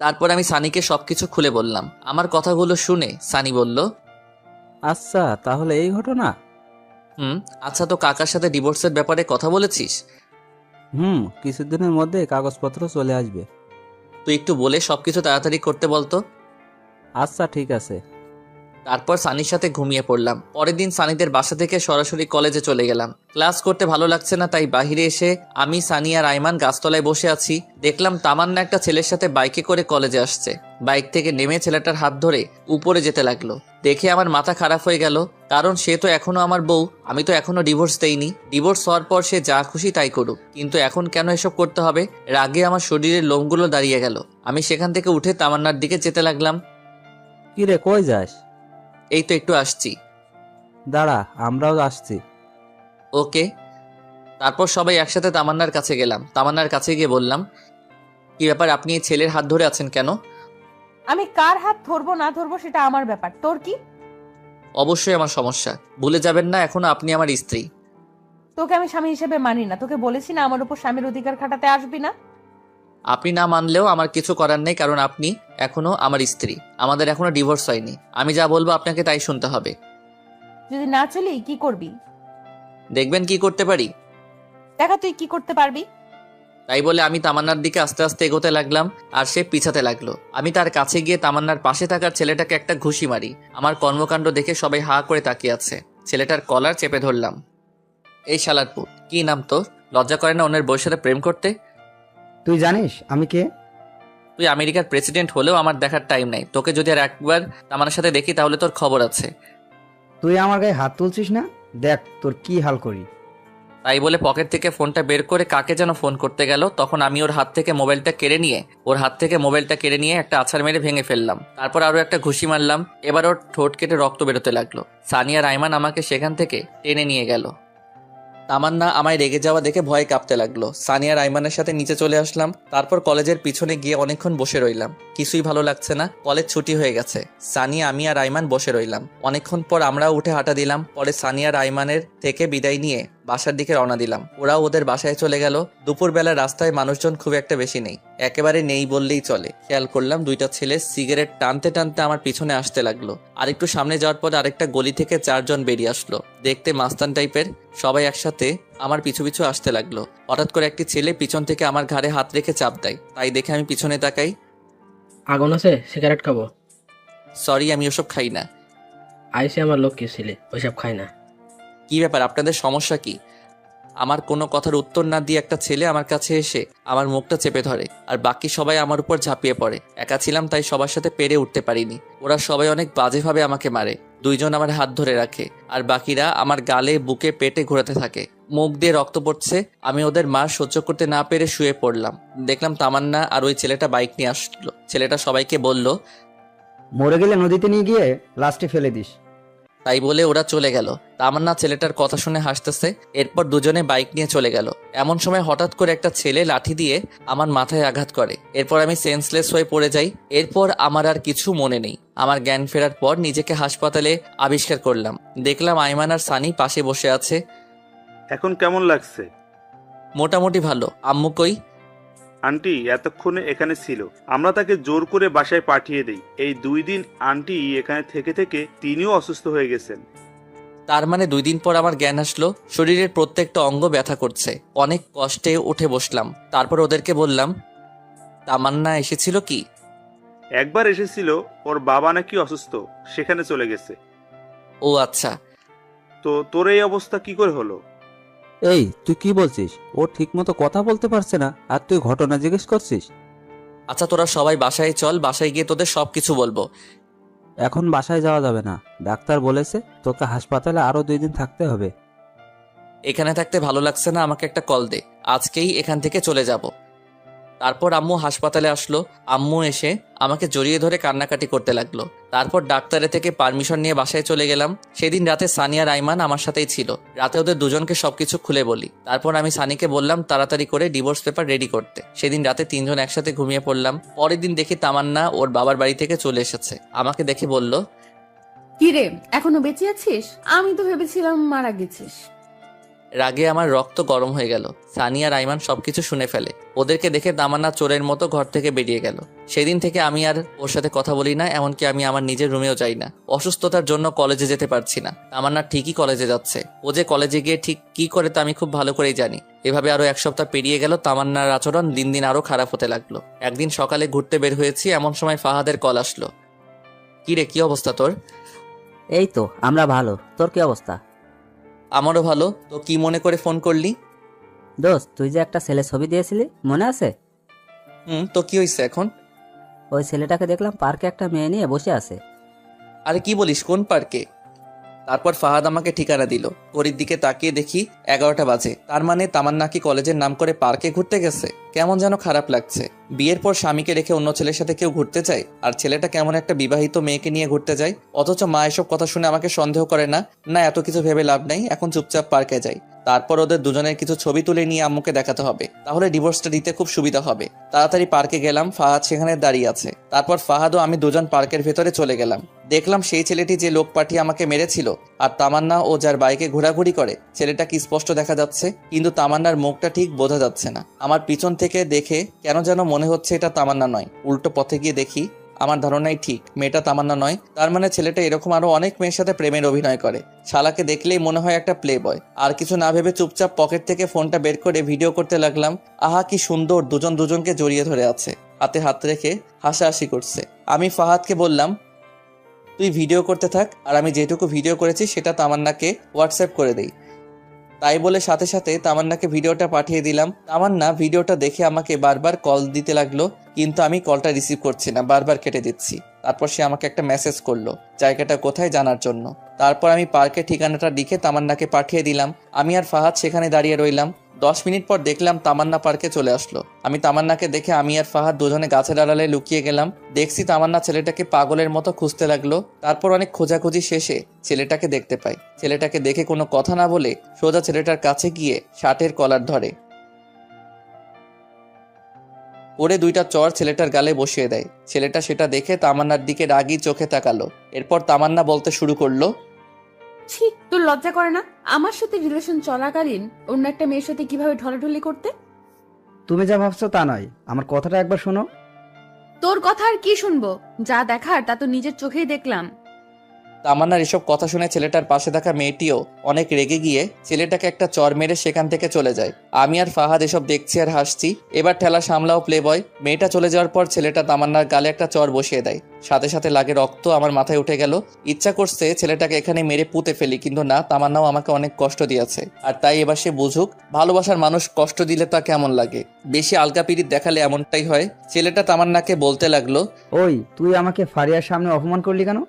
তারপর আমি সানিকে সবকিছু খুলে বললাম। আমার কথাগুলো শুনে সানি বলল, আচ্ছা তাহলে এই ঘটনা। আচ্ছা, তো কাকার সাথে ডিভোর্সের ব্যাপারে কথা বলেছিস? কিছুদিনের মধ্যে কাগজপত্র চলে আসবে। তুই একটু বলে সবকিছু তাড়াতাড়ি করতে বলতো। আচ্ছা ঠিক আছে। তারপর সানির সাথে ঘুমিয়ে পড়লাম। পরের দিন সানিদের বাসা থেকে সরাসরি কলেজে চলে গেলাম। ক্লাস করতে ভালো লাগছে না, তাই বাহিরে এসে আমি, সানি আর আইমান গাছতলায় বসে আছি। দেখলাম তামান্না একটা ছেলের সাথে বাইকে করে কলেজে আসছে। বাইক থেকে নেমে ছেলেটার হাত ধরে উপরে যেতে লাগলো। দেখে আমার মাথা খারাপ হয়ে গেল, কারণ সে তো এখনো আমার বউ, আমি তো এখনো ডিভোর্স দেইনি। ডিভোর্স হওয়ার পর সে যা খুশি তাই করুক, কিন্তু এখন কেন এসব করতে হবে? রাগে আমার শরীরের লোমগুলো দাঁড়িয়ে গেল। আমি সেখান থেকে উঠে তামান্নার দিকে যেতে লাগলাম। কি রে, কই যাস? এই তো একটু আসছি। দাঁড়া, আমরাও আসছি। ওকে। তারপর সবাই একসাথে তামান্নার কাছে গেলাম। তামান্নার কাছে গিয়ে বললাম, কি ব্যাপার, আপনি এই ছেলের হাত ধরে আছেন কেন? আমি কার হাত ধরবো না ধরবো সেটা আমার ব্যাপার, তোর কি? অবশ্যই আমার সমস্যা, ভুলে যাবেন না এখনো আপনি আমার স্ত্রী। তোকে আমি স্বামী হিসেবে মানি না। তোকে বলেছি না আমার উপর স্বামীর অধিকার খাটাতে আসবি না। আপনি না মানলেও আমার কিছু করার নেই, কারণ আপনি এখনো আমার স্ত্রী। আমাদের এখনো ডিভোর্স হয়নি। আমি যা বলবো আপনাকে তাই শুনতে হবে। যদি না চলি কি করবি? দেখবেন কি করতে পারি। দেখা তুই কি করতে পারবি। তাই বলে আমি তামান্নার দিকে আস্তে আস্তে এগোতে লাগলাম, আর সে পিছাতে লাগলো। আমি তার কাছে গিয়ে তামান্নার পাশে থাকার ছেলেটাকে একটা ঘুষি মারি। আমার কর্মকাণ্ড দেখে সবাই হা করে তাকিয়ে আছে। ছেলেটার কলার চেপে ধরলাম। এই শালার পুত, কি নাম তোর? লজ্জা করে না অন্যের বউয়ের সাথে প্রেম করতে? তুই জানিস আমি কে? তুই আমেরিকার প্রেসিডেন্ট হলেও আমার দেখার টাইম নাই। তোকে যদি আর একবার তামান্নার সাথে দেখি তাহলে তোর খবর আছে। তুই আমার গায়ে হাত তুলছিস না? দেখ তোর কি হাল করি। তাই বলে পকেট থেকে ফোনটা বের করে কাকে যেন ফোন করতে গেল। তখন আমি ওর হাত থেকে মোবাইলটা কেড়ে নিয়ে একটা আছাড় মেরে ভেঙে ফেললাম। তারপর আরো একটা ঘুষি মারলাম। এবার ওর ঠোঁট কেটে রক্ত বেরোতে লাগলো। সানিয়া রাইমান আমাকে সেখান থেকে টেনে নিয়ে গেল। তামান্না আমায় রেগে যাওয়া দেখে ভয়ে কাঁপতে লাগলো। সানিয়া রাইমানের সাথে নিচে চলে আসলাম। তারপর কলেজের পিছনে গিয়ে অনেকক্ষণ বসে রইলাম। কিছুই ভালো লাগছে না, কলেজ ছুটি হয়ে গেছে। সানিয়া, আমি আর রাইমান বসে রইলাম। অনেকক্ষণ পর আমরাও উঠে হাঁটা দিলাম। পরে সানিয়া রাইমানের থেকে বিদায় নিয়ে বাসার দিকে রওনা দিলাম। ওরাও ওদের বাসায় চলে গেল। দুপুরবেলা রাস্তায় মানুষজন খুব একটা বেশি নেই, একেবারে নেই বললেই চলে। খেয়াল করলাম দুইটা ছেলে সিগারেট টানতে টানতে আমার পিছনে আসতে লাগলো। আরেকটু সামনে যাওয়ার পর আরেকটা গলি থেকে 4 জন বেরিয়ে আসলো, দেখতে মাস্তান টাইপের। সবাই একসাথে আমার পিছু পিছু আসতে লাগলো। হঠাৎ করে একটি ছেলে পিছন থেকে আমার ঘাড়ে হাত রেখে চাপ দেয়। তাই দেখে আমি পিছনে তাকাই। আগুন আছে, সিগারেট খাবো? সরি, আমি ওসব খাই না। আইসে আমার লোক কি ছিলে, ওইসব খাই না। কি ব্যাপার, আপনাদের সমস্যা কি? আমার কোনো কথার উত্তর না দিয়ে একটা ছেলে আমার কাছে এসে আমার মুখটা চেপে ধরে, আর বাকি সবাই আমার উপর ঝাঁপিয়ে পড়ে। একা ছিলাম তাই সবার সাথে পেরে উঠতে পারিনি। ওরা সবাই অনেক বাজেভাবে আমাকে মারে। 2 জন আমার হাত ধরে রাখে, আর বাকিরা আমার গালে, বুকে, পেটে ঘোরাতে থাকে। মুখ দিয়ে রক্ত পড়ছে। আমি ওদের মার সহ্য করতে না পেরে শুয়ে পড়লাম। দেখলাম তামান্না আর ওই ছেলেটা বাইক নিয়ে আসলো। ছেলেটা সবাইকে বলল, মরে গেলে নদীতে নিয়ে গিয়ে লাস্টে ফেলে দিস। তাই বলে ওরা চলে গেল। তামান্না ছেলেটার কথা শুনে হাসতেছে। এরপর দুজনে বাইক নিয়ে চলে গেল। এমন সময় হঠাৎ করে একটা ছেলে লাঠি দিয়ে আমার মাথায় আঘাত করে। এরপর আমি সেন্সলেস হয়ে পড়ে যাই। এরপর আমার আর কিছু মনে নেই। আমার জ্ঞান ফেরার পর নিজেকে হাসপাতালে আবিষ্কার করলাম। দেখলাম আইমান আর সানি পাশে বসে আছে। এখন কেমন লাগছে? মোটামুটি ভালো। আম্মু কই? আন্টি এতক্ষণে এখানে ছিল, আমরা তাকে জোর করে বাসায় পাঠিয়ে দেই। এই 2 দিন আন্টি এখানে থেকে থেকে তিনিও অসুস্থ হয়ে গেছেন। তার মানে 2 দিন পর আমার জ্ঞান আসলো। শরীরের প্রত্যেকটা অঙ্গ ব্যথা করছে। অনেক কষ্টে উঠে বসলাম। তারপর ওদেরকে বললাম, তামান্না এসেছিল কি? একবার এসেছিল, ওর বাবা নাকি অসুস্থ, সেখানে চলে গেছে। ও আচ্ছা। তো তোর এই অবস্থা কি করে হলো? এই তুই কি বলছিস? ও ঠিক মতো কথা বলতে পারছে না, আর তুই ঘটনা জিজ্ঞেস করছিস? আচ্ছা তোরা সবাই বাসায় চল, বাসায় গিয়ে তোদের সবকিছু বলবো। এখন বাসায় যাওয়া যাবে না, ডাক্তার বলেছে তোকে হাসপাতালে আরো 2 দিন থাকতে হবে। এখানে থাকতে ভালো লাগছে না, আমাকে একটা কল দে, আজকেই এখান থেকে চলে যাব। তারপর আম্মু হাসপাতালে আসলো। আম্মু এসে আমাকে জড়িয়ে ধরে কান্নাকাটি করতে লাগলো। তারপর ডাক্তারের থেকে পারমিশন নিয়ে বাসায় চলে গেলাম। সেদিন রাতে সানিয়া রাইমান আমার সাথেই ছিল। রাতে ওদের দুজনকে সবকিছু খুলে বলি। তারপর আমি সানিকে বললাম তাড়াতাড়ি করে ডিভোর্স পেপার রেডি করতে। সেদিন রাতে 3 জন একসাথে ঘুমিয়ে পড়লাম। পরের দিন দেখি তামান্না ওর বাবার বাড়ি থেকে চলে এসেছে। আমাকে দেখে বলল, কি রে, এখনো বেঁচে আছিস? আমি তো ভেবেছিলাম মারা গেছিস। রাগে আমার রক্ত গরম হয়ে গেল। সানিয়া রাইমান সবকিছু শুনে ফেলে। ওদেরকে দেখে তামান্না চোরের মতো ঘর থেকে বেরিয়ে গেল। সেদিন থেকে আমি আর ওর সাথে কথা বলি না, এমনকি আমি আমার নিজের রুমেও যাই না। অসুস্থতার জন্য কলেজে যেতে পারছি না। তামান্না ঠিকই কলেজে যাচ্ছে। ও যে কলেজে গিয়ে ঠিক কি করে তা আমি খুব ভালো করেই জানি। এভাবে আরো 1 সপ্তাহ পেরিয়ে গেল। তামান্নার আচরণ দিন দিন আরো খারাপ হতে লাগলো। একদিন সকালে ঘুরতে বের হয়েছি, এমন সময় ফাহাদের কল আসলো। কি রে, কি অবস্থা তোর? এই তো আমরা ভালো। তোর কি অবস্থা? আমারও ভালো। তো কি মনে করে ফোন করলি? দোস্ত, তুই যে একটা ছেলে ছবি দিয়েছিলি, মনে আছে? তো কি হয়েছে এখন? ওই ছেলেটাকে দেখলাম পার্কে একটা মেয়ে নিয়ে বসে আছে। আরে কি বলিস, কোন পার্কে? তারপর ফাহাদ আমাকে ঠিকানা দিল। ঘড়ির দিকে তাকিয়ে দেখি 11টা বাজে। তার মানে তামান্না কি কলেজের নাম করে পার্কে ঘুরতে গেছে? কেমন যেন খারাপ লাগছে। বিয়ের পর স্বামীকে রেখে অন্য ছেলের সাথে কেউ ঘুরতে যায়, আর ছেলেটা কেমন একটা বিবাহিত মেয়েকে নিয়ে ঘুরতে যায়। অথচ মা এসব কথা শুনে আমাকে সন্দেহ করে না। না, এত কিছু ভেবে লাভ নাই, এখন চুপচাপ পার্কে যাই। তারপর ওদের দুজনের কিছু ছবি তুলে নিয়ে আম্মুকে দেখাতে হবে, তাহলে ডিভোর্সটা দিতে খুব সুবিধা হবে। তাড়াতাড়ি পার্কে গেলাম, ফাহাদ সেখানে দাঁড়িয়ে আছে। তারপর ফাহাদ ও আমি দুজন পার্কের ভেতরে চলে গেলাম। দেখলাম সেই ছেলেটি যে লোক পাঠিয়ে আমাকে মেরেছিল আর তামান্না ও যার বাইকে ঘোরাঘুরি করে, ছেলেটাকে স্পষ্ট দেখা যাচ্ছে, কিন্তু তামান্নার মুখটা ঠিক বোঝা যাচ্ছে না। আমার পিছন থেকে দেখে কেন যেন মনে হচ্ছে এটা তামান্না নয়। উল্টো পথে গিয়ে দেখি আমার ধারণাই ঠিক, মেয়েটা তামান্না নয়। তার মানে ছেলেটা এরকম আরো অনেক মেয়ের সাথে প্রেমের অভিনয় করে। শালাকে দেখলেই মনে হয় একটা প্লে বয়। আর কিছু না ভেবে চুপচাপ পকেট থেকে ফোনটা বের করে ভিডিও করতে লাগলাম। আহা কি সুন্দর, দুজন দুজনকে জড়িয়ে ধরে আছে, হাতে হাত রেখে হাসাহাসি করছে। আমি ফাহাদকে বললাম, তুই ভিডিও করতে থাক, আর আমি যেটুকু ভিডিও করেছি সেটা তামান্নাকে হোয়াটসঅ্যাপ করে দেই। তাই বলে সাথে সাথে তামান্নাকে ভিডিওটা পাঠিয়ে দিলাম। তামান্না ভিডিওটা দেখে আমাকে বারবার কল দিতে লাগলো, কিন্তু আমি কলটা রিসিভ করছি না, বারবার কেটে দিচ্ছি। তারপর সে আমাকে একটা মেসেজ করলো জায়গাটা কোথায় জানার জন্য। তারপর আমি পার্কের ঠিকানাটা লিখে তামান্নাকে পাঠিয়ে দিলাম। আমি আর ফাহাদ সেখানে দাঁড়িয়ে রইলাম। 10 মিনিট পর দেখলাম তামান্না পার্কে চলে আসলো। আমি তামান্নাকে দেখে আমি আর ফাহাদ দুজনে গাছের আড়ালে লুকিয়ে গেলাম। দেখছি তামান্না ছেলেটাকে পাগলের মতো খুঁজতে লাগলো। তারপর অনেক খোঁজাখুঁজি শেষে ছেলেটাকে দেখতে পাই। ছেলেটাকে দেখে কোনো কথা না বলে সোজা ছেলেটার কাছে গিয়ে শার্টের কলার ধরে ওরে 2টা চড় ছেলেটার গালে বসিয়ে দেয়। ছেলেটা সেটা দেখে তামান্নার দিকে রাগী চোখে তাকালো। এরপর তামান্না বলতে শুরু করলো, ছি, তোর লজ্জা করে না আমার সাথে রিলেশন চলাকালীন অন্য একটা মেয়ের সাথে কিভাবে ঢলাঢলি করতে? তুমি যা ভাবছো তা নয়, আমার কথাটা একবার শোনো। তোর কথা আর কি শুনবো? যা দেখার তা তো নিজের চোখেই দেখলাম। তামান্নার এসব কথা শুনে ছেলেটার পাশে থাকা মেয়েটিও অনেক রেগে গিয়ে ছেলেটাকে একটা চর মেরে সেখান থেকে চলে যায়। আমি আর ফাহাদ এসব দেখছি আর হাসছি। এবার ঠেলা সামলাও প্লে বয়। মেয়েটা চলে যাওয়ার পর ছেলেটা তামান্নার গালে একটা চর বসিয়ে দেয়। সাথে সাথে লাগে রক্ত আমার মাথায় উঠে গেল। ইচ্ছা করছে ছেলেটাকে এখানে মেরে পুঁতে ফেলি, কিন্তু না, তামান্নাও আমাকে অনেক কষ্ট দিয়েছে, আর তাই এবার সে বুঝুক ভালোবাসার মানুষ কষ্ট দিলে তা কেমন লাগে। বেশি আলগা পিরিত দেখালে এমনটাই হয়। ছেলেটা তামান্নাকে বলতে লাগলো, ওই তুই আমাকে ফারিয়ার সামনে অপমান করলি কেন?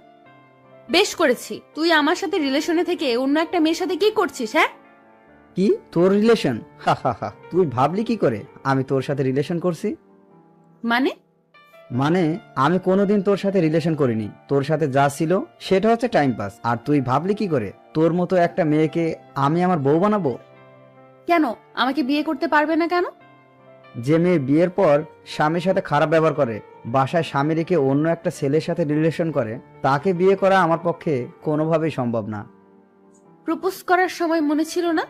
বেশ করেছি। তুই আমার সাথে রিলেশনে থেকে অন্য একটা মেয়ের সাথে কি করছিস? হ্যাঁ, কি তোর রিলেশন? হা হা হা, তুই ভাবলি কি করে আমি তোর সাথে রিলেশন করছি? মানে আমি কোনোদিন তোর সাথে রিলেশন করিনি। তোর সাথে যা ছিল সেটা হচ্ছে টাইম পাস। আর তুই ভাবলি কি করে তোর মতো একটা মেয়েকে আমি আমার বউ বানাবো? কেন আমাকে বিয়ে করতে পারবে না কেন? যে মেয়ে বিয়ের পর স্বামীর সাথে খারাপ ব্যবহার করে, বাসায় স্বামী রেখে অন্য একটা ছেলের সাথে রিলেশন করে, তাকে বিয়ে করা আমার পক্ষে কোনোভাবেই সম্ভব না। প্রপোজ করার সময় মনে ছিল না?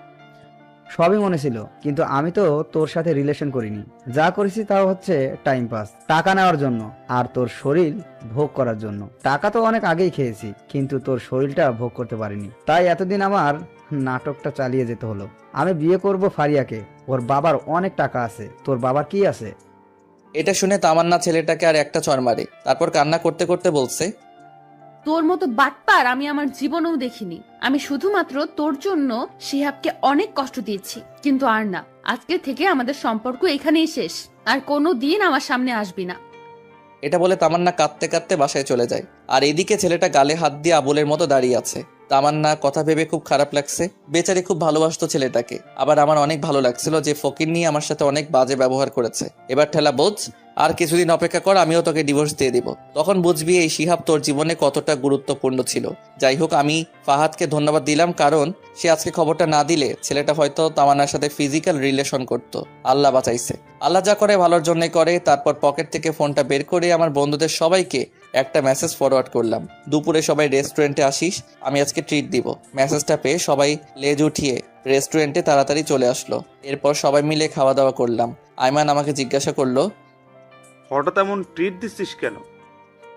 সবই মনে ছিল, কিন্তু আমি তো তোর সাথে রিলেশন করিনি। যা করেছি তা হচ্ছে টাইম পাস, টাকা নেওয়ার জন্য আর তোর শরীর ভোগ করার জন্য। টাকা তো অনেক আগেই খেয়েছি, কিন্তু তোর শরীরটা ভোগ করতে পারিনি। তাই এতদিন আমার নাটকটা চালিয়ে যেতে হলো। আমি বিয়ে করব ফারিয়াকে, ওর বাবার অনেক টাকা আছে। তোর বাবার কি আছে? এটা শুনে তামান্না ছেলেটাকে আর একটা চর মারে। তারপর কান্না করতে করতে বলছে, তোর মতো বাটপার আমি আমার জীবনেও দেখিনি। আমি শুধুমাত্র তোর জন্য শিহাবকে অনেক কষ্ট দিয়েছি, কিন্তু আর না। আজকে থেকে আমাদের সম্পর্ক এখানেই শেষ। আর কোনো দিন আমার সামনে আসবি না। এটা বলে তামান্না কাঁদতে কাঁদতে বাসায় চলে যায়। আর এদিকে ছেলেটা গালে হাত দিয়ে আবুলের মতো দাঁড়িয়ে আছে। তামান্না কথা ভেবে খুব খারাপ লাগছে। বেচারি খুব ভালোবাসতো ছেলেটাকে। আবার আমার অনেক ভালো লাগছিল যে ফকির নিয়ে আমার সাথে অনেক বাজে ব্যবহার করেছে। এবার ঠেলা বোঝ, আর কিছুদিন অপেক্ষা কর, আমিও তোকে ডিভোর্স দিয়ে দিব। তখন বুঝবি এই শিহাব তোর জীবনে কতটা গুরুত্বপূর্ণ ছিল। যাই হোক, আমি ফাহাদকে ধন্যবাদ দিলাম, কারণ সে আজকে খবরটা না দিলে ছেলেটা হয়তো তামান্নার সাথে ফিজিক্যাল রিলেশন করত। আল্লাহ বাঁচাইছে। আল্লাহ যা করে ভালোর জন্যই করে। তারপর পকেট থেকে ফোনটা বের করে আমার বন্ধুদের সবাইকে একটা মেসেজ ফরওয়ার্ড করলাম, দুপুরে সবাই রেস্টুরেন্টে আসিস, আমি আজকে ট্রিট দিব। মেসেজটা পেয়ে সবাই লেজ উঠিয়ে রেস্টুরেন্টে তাড়াতাড়ি চলে আসলো। এরপর সবাই মিলে খাওয়া দাওয়া করলাম। আইমান আমাকে জিজ্ঞাসা করলো, হঠাৎ এমন ট্রিট দিচ্ছিস কেন?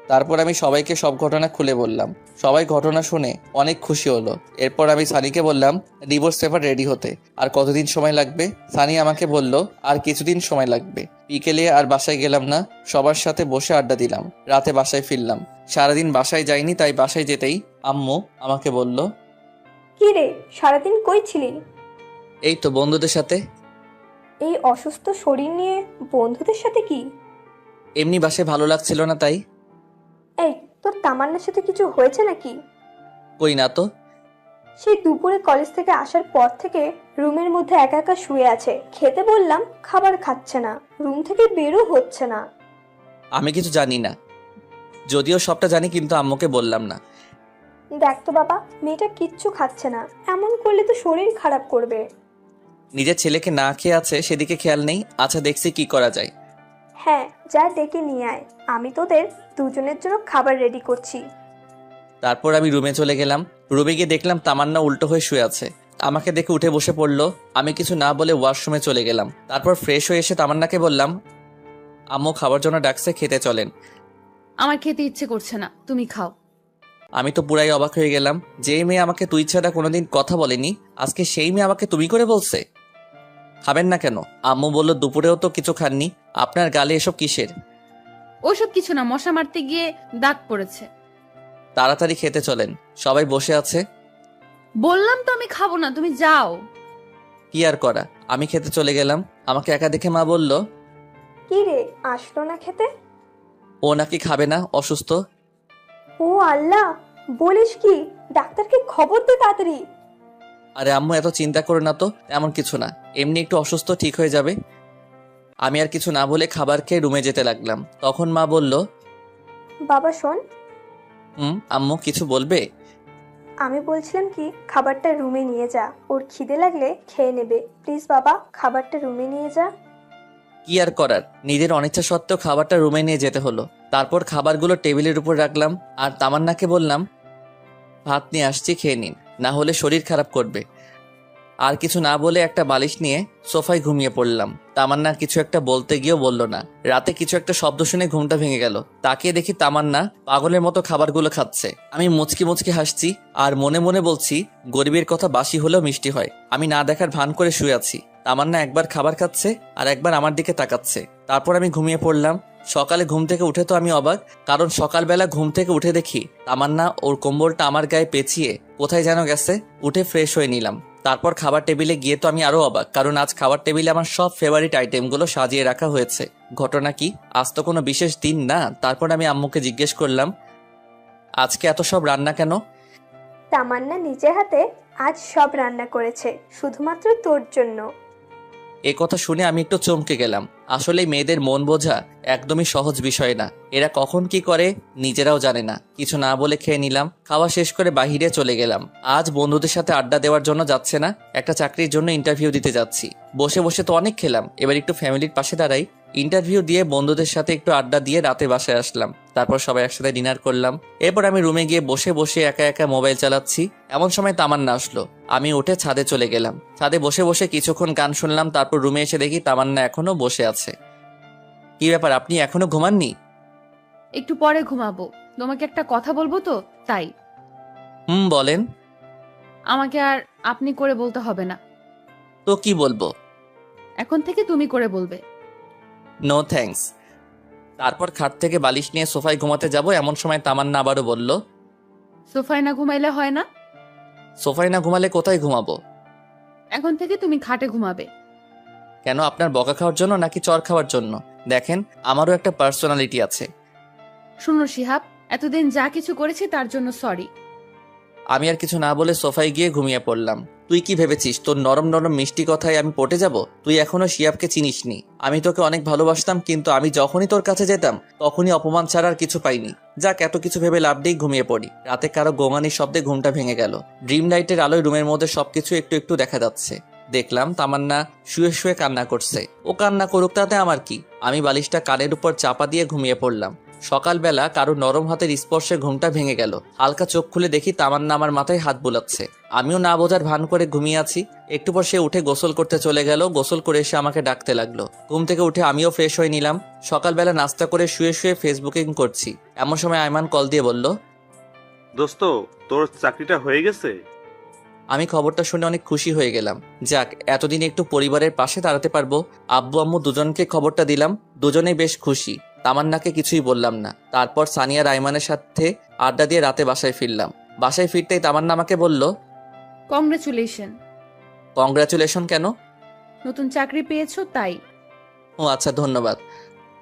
তারপর আমি সবাইকে সব ঘটনা খুলে বললাম। সবাই ঘটনা শুনে অনেক খুশি হলো। এরপর আমি সানিকে বললাম ডিভোর্স পেপার রেডি হতে আর কতদিন সময় লাগবে। সানি আমাকে বলল আর কিছুদিন সময় লাগবে। বিকেলে আর বাসায় গেলাম না, সবার সাথে বসে আড্ডা দিলাম। রাতে বাসায় ফিরলাম। সারাদিন বাসায় যাইনি, তাই বাসায় যেতেই আম্মু আমাকে বলল, কি রে, সারাদিন কই ছিলি? এই তো বন্ধুদের সাথে। এই অসুস্থ শরীর নিয়ে বন্ধুদের সাথে কি? এমনি বাসায় ভালো লাগছিল না তাই। এই, তোর তামান্নার সাথে কিছু হয়েছে নাকি? কই না তো। সেই দুপুরে কলেজ থেকে আসার পর থেকে রুমের মধ্যে একা একা শুয়ে আছে। খেতে বললাম, খাবার খাচ্ছে না, রুম থেকে বেরও হচ্ছে না। আমি কিছু জানি না, যদিও সবটা জানি, কিন্তু আম্মুকে বললাম না। দেখ তো বাবা, মেয়েটা কিচ্ছু খাচ্ছে না, এমন করলে তো শরীর খারাপ করবে। নিজের ছেলেকে না খেয়ে আছে সেদিকে খেয়াল নেই। আচ্ছা দেখছি কি করা যায়। হ্যাঁ, যা ডেকে নিয়ে আয়, আমি তোদের দুজনের জন্য খাবার রেডি করছি। তারপর আমি রুমে চলে গেলাম। রুমে গিয়ে দেখলাম তামান্না উল্টো হয়ে শুয়ে আছে। আমাকে দেখে উঠে বসে পড়লো। আমি কিছু না বলে ওয়াশরুমে চলে গেলাম। তারপর ফ্রেশ হয়ে এসে তামান্নাকে বললাম, আম্মু খাবার জন্য ডাকছে, খেতে চলেন। আমার খেতে ইচ্ছে করছে না, তুমি খাও। আমি তো পুরাই অবাক হয়ে গেলাম। যে মেয়ে আমাকে তুই ছাড়া কোনোদিন কথা বলেনি, আজকে সেই মেয়ে আমাকে তুমি করে বলছে। খাবেন না কেন? আম্মু বলল দুপুরেও তো কিছু খাননি, আপনার গালে এসব কিসের? ওসব কিছু না, মশা মারতে গিয়ে দাগ পড়েছে। তাড়াতাড়ি খেতে চলেন, সবাই বসে আছে। বললাম তো আমি খাবো না, তুমি যাও। কি আর করা, আমি খেতে চলে গেলাম। আমাকে একা দেখে মা বলল, কি রে, আসলো না খেতে? ও নাকি খাবে না, অসুস্থ। ও আল্লাহ, বলিস কি? ডাক্তারকে খবর দে তাড়াতাড়ি। আরে আম্মু এত চিন্তা করো না তো, এমন কিছু না, এমনি একটু অসুস্থ, ঠিক হয়ে যাবে। আমি আর কিছু না বলে খাবার খেয়ে রুমে যেতে লাগলাম। তখন মা বলল, বাবা শোন। আম্মু কিছু বলবে? আমি বলছিলাম কি, খাবারটা রুমে নিয়ে যা, ওর খিদে লাগলে খেয়ে নেবে। প্লিজ বাবা, খাবারটা রুমে নিয়ে যা। কি আর করার, নিজের অনিচ্ছা সত্ত্বেও খাবারটা রুমে নিয়ে যেতে হলো। তারপর খাবারগুলো টেবিলের উপর রাখলাম আর তামান্নাকে বললাম, ভাত নিয়ে আসছি, খেয়ে নিন, না হলে শরীর খারাপ করবে। আর কিছু না বলে একটা বালিশ নিয়ে সোফায় ঘুমিয়ে পড়লাম। তামান্না কিছু একটা বলতে গিয়েও বলল না। রাতে কিছু একটা শব্দ শুনে ঘুমটা ভেঙে গেল। তাকিয়ে দেখি তামান্না পাগলের মতো খাবারগুলো খাচ্ছে। আমি মুচকি মুচকি হাসছি আর মনে মনে বলছি, গরিবের কথা বাসি হলেও মিষ্টি হয়। আমি না দেখার ভান করে শুয়ে আছি। তামান্না একবার খাবার খাচ্ছে আর একবার আমার দিকে তাকাচ্ছে। তারপর আমি ঘুমিয়ে পড়লাম। সকালে ঘুম থেকে উঠে তো আমি অবাক, কারণ সকালবেলা ঘুম থেকে উঠে দেখি তামান্না ওর কম্বলটা আমার গায়ে পেঁচিয়ে কোথায় যেন গেছে। উঠে ফ্রেশ হয়ে নিলাম। তারপর খাবার টেবিলে গিয়ে তো আমি আরো অবাক, কারণ আজ খাবার টেবিলে আমার সব ফেভারিট আইটেমগুলো সাজিয়ে রাখা হয়েছে। ঘটনা কি, আজ তো কোনো বিশেষ দিন না। তারপর আমি আম্মুকে জিজ্ঞেস করলাম, আজকে এত সব রান্না কেন? তামান্না নিজের হাতে আজ সব রান্না করেছে, শুধুমাত্র তোর জন্য। এ কথা শুনে আমি একটু চমকে গেলাম। আসলে মেয়েদের মন বোঝা একদমই সহজ বিষয় না। এরা কখন কি করে নিজেরাও জানে না। কিছু না বলে খেয়ে নিলাম। খাওয়া শেষ করে বাহিরে চলে গেলাম। আজ বন্ধুদের সাথে আড্ডা দেওয়ার জন্য যাচ্ছে না, একটা চাকরির জন্য ইন্টারভিউ দিতে যাচ্ছি। বসে বসে তো অনেক খেলাম, এবার একটু ফ্যামিলির পাশে দাঁড়াই। ইন্টারভিউ দিয়ে বন্ধুদের সাথে একটু আড্ডা দিয়ে রাতে বাসায় আসলাম। তারপর সবাই একসাথে ডিনার করলাম। এরপর আমি রুমে গিয়ে বসে বসে একা একা মোবাইল চালাচ্ছি। এমন সময় তামান্না আসলো। আমি উঠে ছাদে চলে গেলাম। ছাদে বসে বসে কিছুক্ষণ গান শুনলাম। তারপর রুমে এসে দেখি তামান্না এখনো বসে আছে। কি ব্যাপার, আপনি এখনো ঘুমাননি? একটু পরে ঘুমাবো, তোমাকে একটা কথা বলবো তো তাই। বলেন। আমাকে আর আপনি করে বলতে হবে না, তো কি বলবো? এখন থেকে তুমি করে বলবে। No thanks. তারপর খাট থেকে বালিশ নিয়ে সোফায় ঘুমাতে যাব, এমন সময় তামান্না আবারও বলল, সোফায় না ঘুমাইলে হয় না? সোফায় না ঘুমালে কোথায় ঘুমাবো? এখন থেকে তুমি খাটে ঘুমাবে। কেন, আপনার বকা খাওয়ার জন্য নাকি চর খাওয়ার জন্য? দেখেন, আমারও একটা পার্সোনালিটি আছে। শুনো শিহাব, এতদিন যা কিছু করেছি তার জন্য সরি। আমি আর কিছু না বলে সোফায় গিয়ে ঘুমিয়ে পড়লাম। তুই কি ভেবেছিস তোর নরম নরম মিষ্টি কথায় আমি পটে যাব? তুই এখনো শিয়াবকে চিনিসনি। আমি তোকে অনেক ভালোবাসতাম, কিন্তু আমি যখনই তোর কাছে যেতাম তখনই অপমান ছাড়া আর কিছু পাইনি। যাক, এত কিছু ভেবে লাভ নেই, ঘুমিয়ে পড়ি। রাতে কারো গোঙানির শব্দে ঘুমটা ভেঙে গেল। ড্রিম লাইটের আলোয় রুমের মধ্যে সবকিছু একটু একটু দেখা যাচ্ছে। দেখলাম তামান্না শুয়ে শুয়ে কান্না করছে। ও কান্না করুক, তাতে আমার কি? আমি বালিশটা কানের উপর চাপা দিয়ে ঘুমিয়ে পড়লাম। সকালবেলা কারো নরম হাতের স্পর্শে ঘুমটা ভেঙে গেল। হালকা চোখ খুলে দেখি তামান্না আমার মাথায় হাত বুলাচ্ছে। আমিও না বোঝার ভান করে ঘুমিয়ে আছি। একটু পর সে উঠে গোসল করতে চলে গেল। গোসল করে এসে আমাকে ডাকতে লাগলো। ঘুম থেকে উঠে আমিও ফ্রেশ হয়ে নিলাম। সকালবেলা নাস্তা করে শুয়ে শুয়ে ফেসবুকিং করছি, এমন সময় আইমান কল দিয়ে বলল, দোস্ত, তোর চাকরিটা হয়ে গেছে? আমি খবরটা শুনে অনেক খুশি হয়ে গেলাম। যাক, এতদিন একটু পরিবারের পাশে দাঁড়াতে পারবো। আব্বু আম্মু দুজনকে খবরটা দিলাম, দুজনেই বেশ খুশি। তামান্নাকে কিছুই বললাম না। তারপর সানিয়া রাইমানের সাথে আড্ডা দিয়ে রাতে বাসায় ফিরলাম। বাসায় ফিরতেই তামান্না আমাকে বলল, কংগ্রেচুলেশন। কংগ্রাচুলেশন কেন? নতুন চাকরি পেয়েছো তাই। ও আচ্ছা, ধন্যবাদ।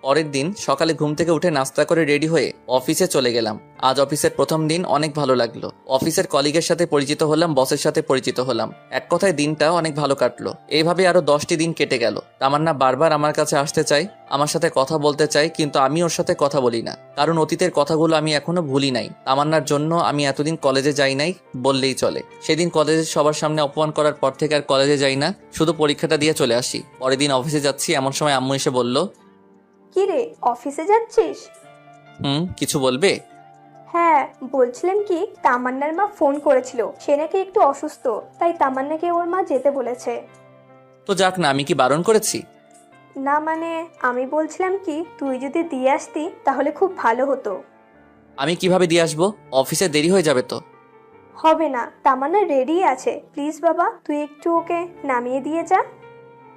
পরের দিন সকালে ঘুম থেকে উঠে নাস্তা করে রেডি হয়ে অফিসে চলে গেলাম। আজ অফিসের প্রথম দিন, অনেক ভালো লাগলো। অফিসের কলিগের সাথে পরিচিত হলাম, বসের সাথে পরিচিত হলাম। এক কথায় দিনটা অনেক ভালো কাটলো। এইভাবে আরো 10টি দিন কেটে গেল। তামান্না বারবার আমার কাছে আসতে চাই, আমার সাথে কথা বলতে চাই, কিন্তু আমি ওর সাথে কথা বলি না, কারণ অতীতের কথাগুলো আমি এখনো ভুলি নাই। তামান্নার জন্য আমি এতদিন কলেজে যাই নাই বললেই চলে। সেদিন কলেজে সবার সামনে অপমান করার পর থেকে আর কলেজে যাই না, শুধু পরীক্ষাটা দিয়ে চলে আসি। পরের দিন অফিসে যাচ্ছি, এমন সময় আম্মু এসে বলল, কি রে, অফিসে যাচ্ছিস? কিছু বলবে? হ্যাঁ, বলছিলাম কি, তামান্নার মা ফোন করেছিল, সে নাকি একটু অসুস্থ, তাই তামান্নাকে ওর মা যেতে বলেছে। তো যাক না, আমি কি বারণ করেছি? না মানে, আমি বলছিলাম কি, তুই যদি দিয়ে আসতি তাহলে খুব ভালো হতো। আমি কিভাবে দিয়ে আসবো? অফিসে দেরি হয়ে যাবে তো। হবে না, তামান্না রেডি আছে, প্লিজ বাবা তুই একটু ওকে নামিয়ে দিয়ে যা।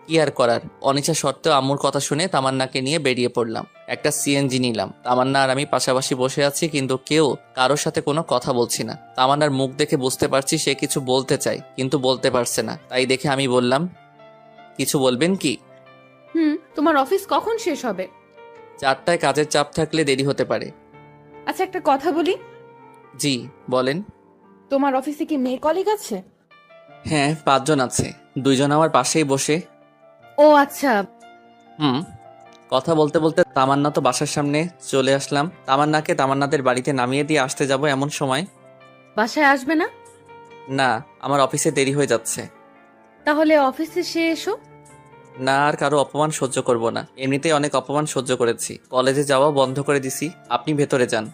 কি আর করার, অনিচ্ছা সত্ত্বেও আম্মুর কথা শুনে তামান্নাকে নিয়ে বেরিয়ে পড়লাম। একটা সিএনজি নিলাম। তামান্না আর আমি পাশাপাশি বসে আছি, কিন্তু কেউ কারোর সাথে কোনো কথা বলছি না। তামান্নার মুখ দেখে বুঝতে পারছি সে কিছু বলতে চায়, কিন্তু বলতে পারছে না। তাই দেখে আমি বললাম, কিছু বলবেন কি? তোমার অফিস কখন শেষ হবে? 4টায়, কাজের চাপ থাকলে দেরি হতে পারে। আচ্ছা, একটা কথা বলি। জি বলেন। তোমার অফিসে কি মেয়ে কলিগ আছে? হ্যাঁ, 5 জন আছে, 2 জন আমার পাশেই বসে। ও আচ্ছা। কথা বলতে বলতে তামান্না তো বাসার সামনে চলে আসলাম। তামান্নাকে তামান্নাদের বাড়িতে নামিয়ে দিয়ে আসতে যাব, এমন সময়, বাসায় আসবে না? না, আমার অফিসে দেরি হয়ে যাচ্ছে। তাহলে অফিসে সে এসো। না, আর কারো অপমান সহ্য করব না। এমনিতেই অনেক অপমান সহ্য করেছি। কলেজে যাওয়া বন্ধ করে দিছি, আপনি ভেতরে যান।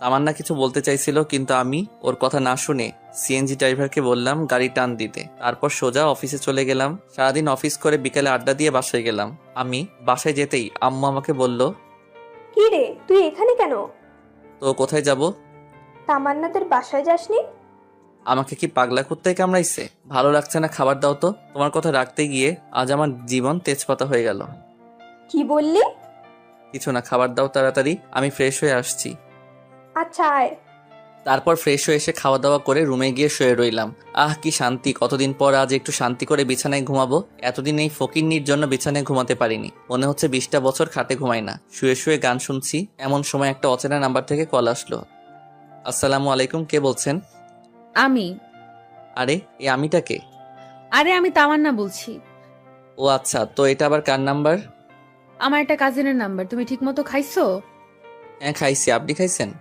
তামান্না কিছু বলতে চাইছিল, কিন্তু আমি ওর কথা না শুনে সিএনজি ড্রাইভারকে বললাম গাড়ি টান দিতে। তারপর সোজা অফিসে চলে গেলাম। সারাদিন অফিস করে বিকালে আড্ডা দিয়ে বাসায় গেলাম। আমি বাসায় যেতেই আম্মু আমাকে বলল, কি রে, তুই এখানে কেন? তো কোথায় যাব? তামান্নাদের বাসায় যাসনি? আমাকে কি পাগলা কুত্তায় কামড়াইছে? ভালো লাগছে না, খাবার দাও তো। তোমার কথা রাখতে গিয়ে আজ আমার জীবন তেজপাতা হয়ে গেল। কি বললি? কিছু না, খাবার দাও তাড়াতাড়ি, আমি ফ্রেশ হয়ে আসছি। আচ্ছা আয়। তারপর ফ্রেশ হয়ে এসে খাওয়া দাওয়া করে রুমে গিয়ে শুয়ে রইলাম। কি শান্তি! কতদিন পর আজ একটু শান্তি করে বিছানায় ঘুমাবো। এতদিন এই ফকিন্নির জন্য বিছানায় ঘুমাতে পারিনি। মনে হচ্ছে 20টা বছর খাটে ঘুমাই না। শুয়ে শুয়ে গান শুনছি, এমন সময় একটা অচেনা নাম্বার থেকে কল আসলো। আসসালামু আলাইকুম, কে বলছেন? আমি। আরে, এই আমিটা কে? আরে, আমি তামান্না বলছি। ও আচ্ছা, তো এটা আবার কার নাম্বার? আমার একটা কাজিনের নাম্বার। তুমি ঠিক মতো খাইছো? হ্যাঁ খাইছি, আপনি খাইছেন?